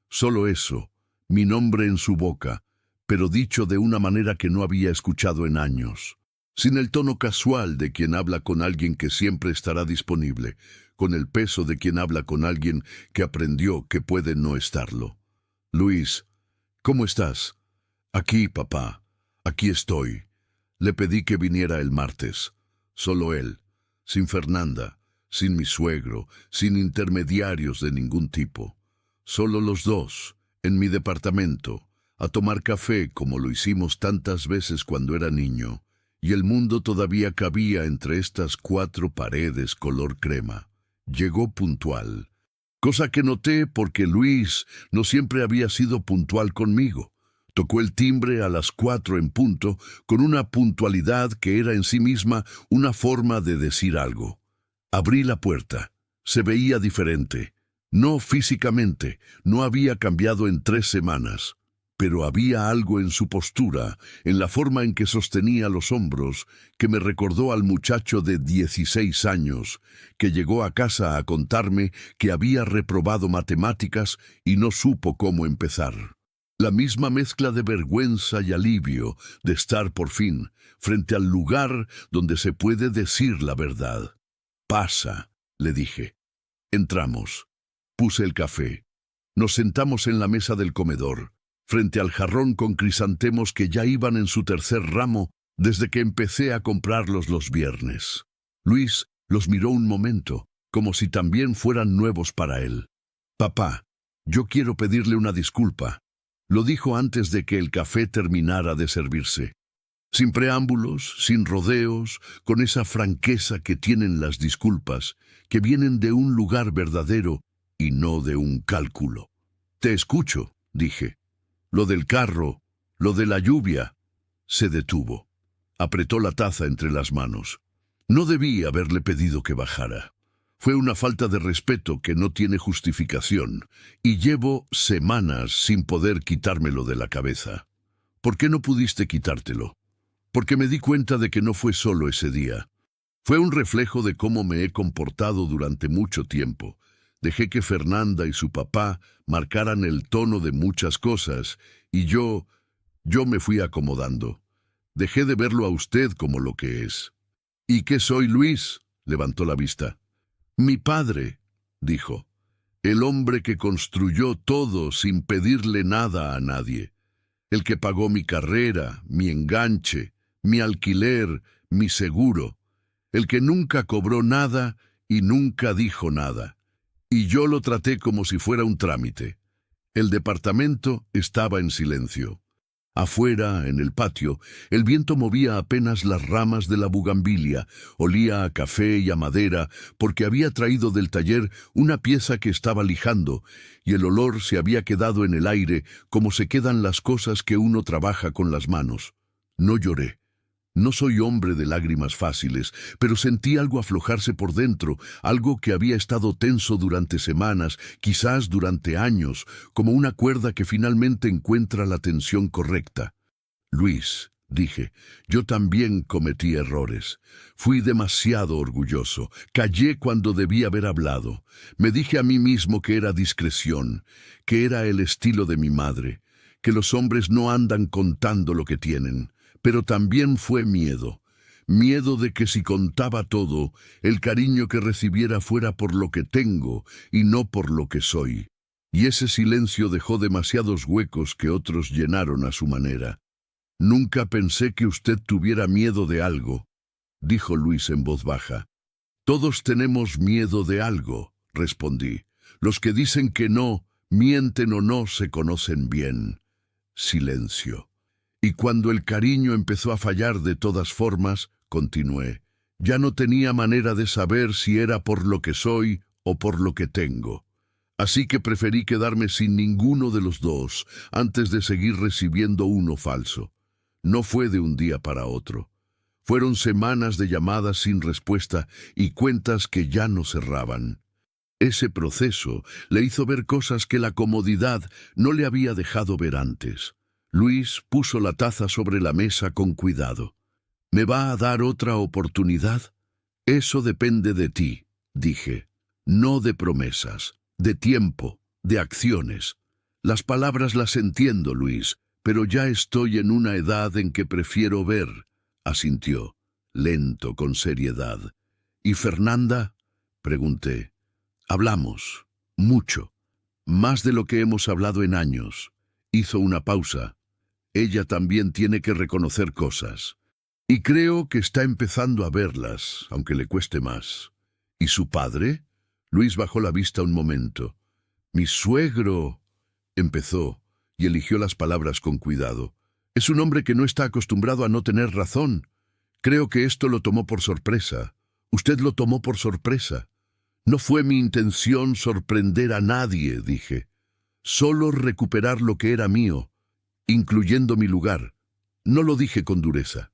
solo eso, mi nombre en su boca, pero dicho de una manera que no había escuchado en años. Sin el tono casual de quien habla con alguien que siempre estará disponible, con el peso de quien habla con alguien que aprendió que puede no estarlo. Luis, ¿cómo estás? Aquí, papá, aquí estoy. Le pedí que viniera el martes. Solo él, sin Fernanda, sin mi suegro, sin intermediarios de ningún tipo. Solo los dos, en mi departamento, a tomar café como lo hicimos tantas veces cuando era niño, y el mundo todavía cabía entre estas 4 paredes color crema. Llegó puntual, cosa que noté porque Luis no siempre había sido puntual conmigo. Tocó el timbre a las 4 en punto, con una puntualidad que era en sí misma una forma de decir algo. Abrí la puerta. Se veía diferente. No físicamente, no había cambiado en 3 semanas, pero había algo en su postura, en la forma en que sostenía los hombros, que me recordó al muchacho de 16 años, que llegó a casa a contarme que había reprobado matemáticas y no supo cómo empezar. La misma mezcla de vergüenza y alivio de estar por fin frente al lugar donde se puede decir la verdad. «Pasa», le dije. Entramos. Puse el café. Nos sentamos en la mesa del comedor, frente al jarrón con crisantemos que ya iban en su 3er ramo desde que empecé a comprarlos los viernes. Luis los miró un momento, como si también fueran nuevos para él. «Papá, yo quiero pedirle una disculpa», lo dijo antes de que el café terminara de servirse. Sin preámbulos, sin rodeos, con esa franqueza que tienen las disculpas, que vienen de un lugar verdadero y no de un cálculo. «Te escucho», dije. «Lo del carro, lo de la lluvia». Se detuvo. Apretó la taza entre las manos. No debí haberle pedido que bajara. Fue una falta de respeto que no tiene justificación, y llevo semanas sin poder quitármelo de la cabeza. «¿Por qué no pudiste quitártelo?» «Porque me di cuenta de que no fue solo ese día. Fue un reflejo de cómo me he comportado durante mucho tiempo. Dejé que Fernanda y su papá marcaran el tono de muchas cosas, y yo me fui acomodando. Dejé de verlo a usted como lo que es». «¿Y qué soy, Luis?», levantó la vista. «Mi padre», dijo. «El hombre que construyó todo sin pedirle nada a nadie. El que pagó mi carrera, mi enganche, mi alquiler, mi seguro. El que nunca cobró nada y nunca dijo nada. Y yo lo traté como si fuera un trámite». El departamento estaba en silencio. Afuera, en el patio, el viento movía apenas las ramas de la bugambilia, olía a café y a madera, porque había traído del taller una pieza que estaba lijando, y el olor se había quedado en el aire como se quedan las cosas que uno trabaja con las manos. No lloré. No soy hombre de lágrimas fáciles, pero sentí algo aflojarse por dentro, algo que había estado tenso durante semanas, quizás durante años, como una cuerda que finalmente encuentra la tensión correcta. «Luis», dije, «yo también cometí errores. Fui demasiado orgulloso. Callé cuando debí haber hablado. Me dije a mí mismo que era discreción, que era el estilo de mi madre, que los hombres no andan contando lo que tienen. Pero también fue miedo. Miedo de que si contaba todo, el cariño que recibiera fuera por lo que tengo y no por lo que soy. Y ese silencio dejó demasiados huecos que otros llenaron a su manera. Nunca pensé que usted tuviera miedo de algo», dijo Luis en voz baja. «Todos tenemos miedo de algo», respondí. Los que dicen que no, mienten o no se conocen bien. Silencio. Y cuando el cariño empezó a fallar de todas formas, continué. Ya no tenía manera de saber si era por lo que soy o por lo que tengo. Así que preferí quedarme sin ninguno de los dos antes de seguir recibiendo uno falso. No fue de un día para otro. Fueron semanas de llamadas sin respuesta y cuentas que ya no cerraban. Ese proceso le hizo ver cosas que la comodidad no le había dejado ver antes. Luis puso la taza sobre la mesa con cuidado. ¿Me va a dar otra oportunidad? Eso depende de ti, dije. No de promesas, de tiempo, de acciones. Las palabras las entiendo, Luis, pero ya estoy en una edad en que prefiero ver, asintió, lento, con seriedad. ¿Y Fernanda? Pregunté. Hablamos, mucho, más de lo que hemos hablado en años. Hizo una pausa. Ella también tiene que reconocer cosas. Y creo que está empezando a verlas, aunque le cueste más. ¿Y su padre? Luis bajó la vista un momento. Mi suegro, empezó, y eligió las palabras con cuidado. Es un hombre que no está acostumbrado a no tener razón. Creo que esto lo tomó por sorpresa. Usted lo tomó por sorpresa. No fue mi intención sorprender a nadie, dije. Solo recuperar lo que era mío, incluyendo mi lugar. No lo dije con dureza.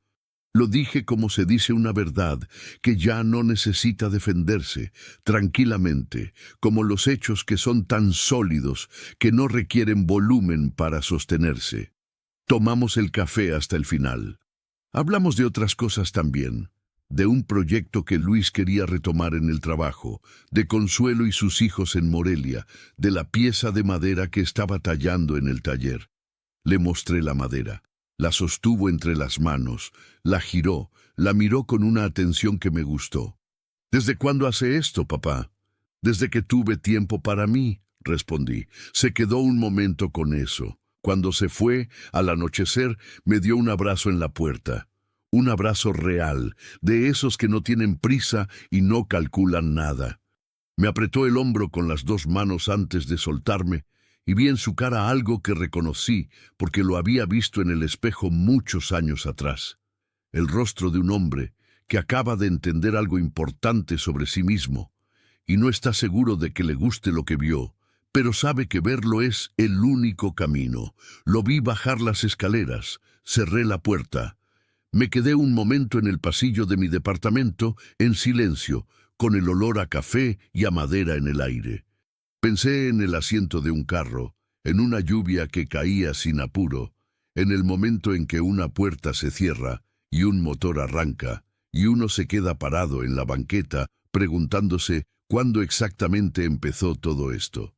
Lo dije como se dice una verdad, que ya no necesita defenderse, tranquilamente, como los hechos que son tan sólidos que no requieren volumen para sostenerse. Tomamos el café hasta el final. Hablamos de otras cosas también, de un proyecto que Luis quería retomar en el trabajo, de Consuelo y sus hijos en Morelia, de la pieza de madera que estaba tallando en el taller. Le mostré la madera. La sostuvo entre las manos, la giró, la miró con una atención que me gustó. ¿Desde cuándo hace esto, papá? Desde que tuve tiempo para mí, respondí. Se quedó un momento con eso. Cuando se fue, al anochecer, me dio un abrazo en la puerta. Un abrazo real, de esos que no tienen prisa y no calculan nada. Me apretó el hombro con las dos manos antes de soltarme, y vi en su cara algo que reconocí porque lo había visto en el espejo muchos años atrás. El rostro de un hombre que acaba de entender algo importante sobre sí mismo y no está seguro de que le guste lo que vio, pero sabe que verlo es el único camino. Lo vi bajar las escaleras, cerré la puerta. Me quedé un momento en el pasillo de mi departamento, en silencio, con el olor a café y a madera en el aire. Pensé en el asiento de un carro, en una lluvia que caía sin apuro, en el momento en que una puerta se cierra y un motor arranca, y uno se queda parado en la banqueta preguntándose cuándo exactamente empezó todo esto.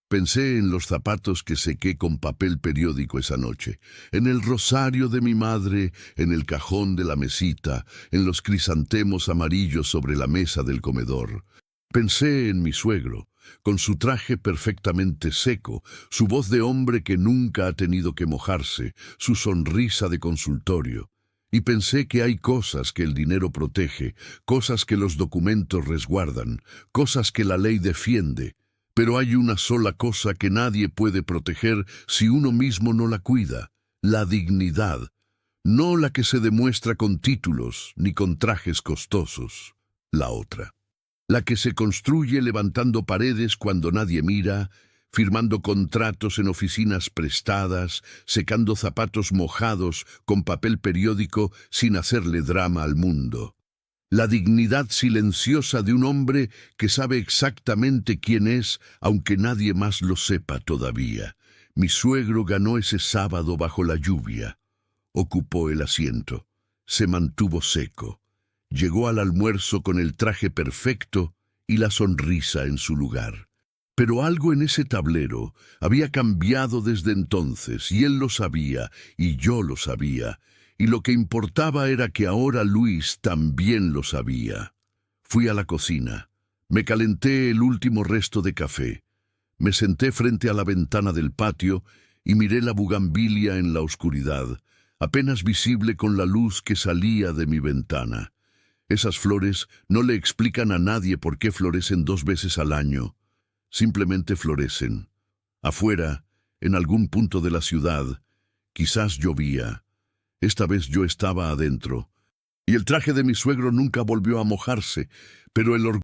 Pensé en los zapatos que sequé con papel periódico esa noche, en el rosario de mi madre, en el cajón de la mesita, en los crisantemos amarillos sobre la mesa del comedor. Pensé en mi suegro, con su traje perfectamente seco, su voz de hombre que nunca ha tenido que mojarse, su sonrisa de consultorio. Y pensé que hay cosas que el dinero protege, cosas que los documentos resguardan, cosas que la ley defiende, pero hay una sola cosa que nadie puede proteger si uno mismo no la cuida: la dignidad. No la que se demuestra con títulos ni con trajes costosos, la otra. La que se construye levantando paredes cuando nadie mira, firmando contratos en oficinas prestadas, secando zapatos mojados con papel periódico sin hacerle drama al mundo. La dignidad silenciosa de un hombre que sabe exactamente quién es, aunque nadie más lo sepa todavía. Mi suegro ganó ese sábado bajo la lluvia. Ocupó el asiento. Se mantuvo seco. Llegó al almuerzo con el traje perfecto y la sonrisa en su lugar. Pero algo en ese tablero había cambiado desde entonces, y él lo sabía, y yo lo sabía, y lo que importaba era que ahora Luis también lo sabía. Fui a la cocina. Me calenté el último resto de café. Me senté frente a la ventana del patio y miré la bugambilia en la oscuridad, apenas visible con la luz que salía de mi ventana. Esas flores no le explican a nadie por qué florecen 2 veces al año. simplemente florecen. Afuera, en algún punto de la ciudad, quizás llovía. Esta vez yo estaba adentro, y el traje de mi suegro nunca volvió a mojarse, pero el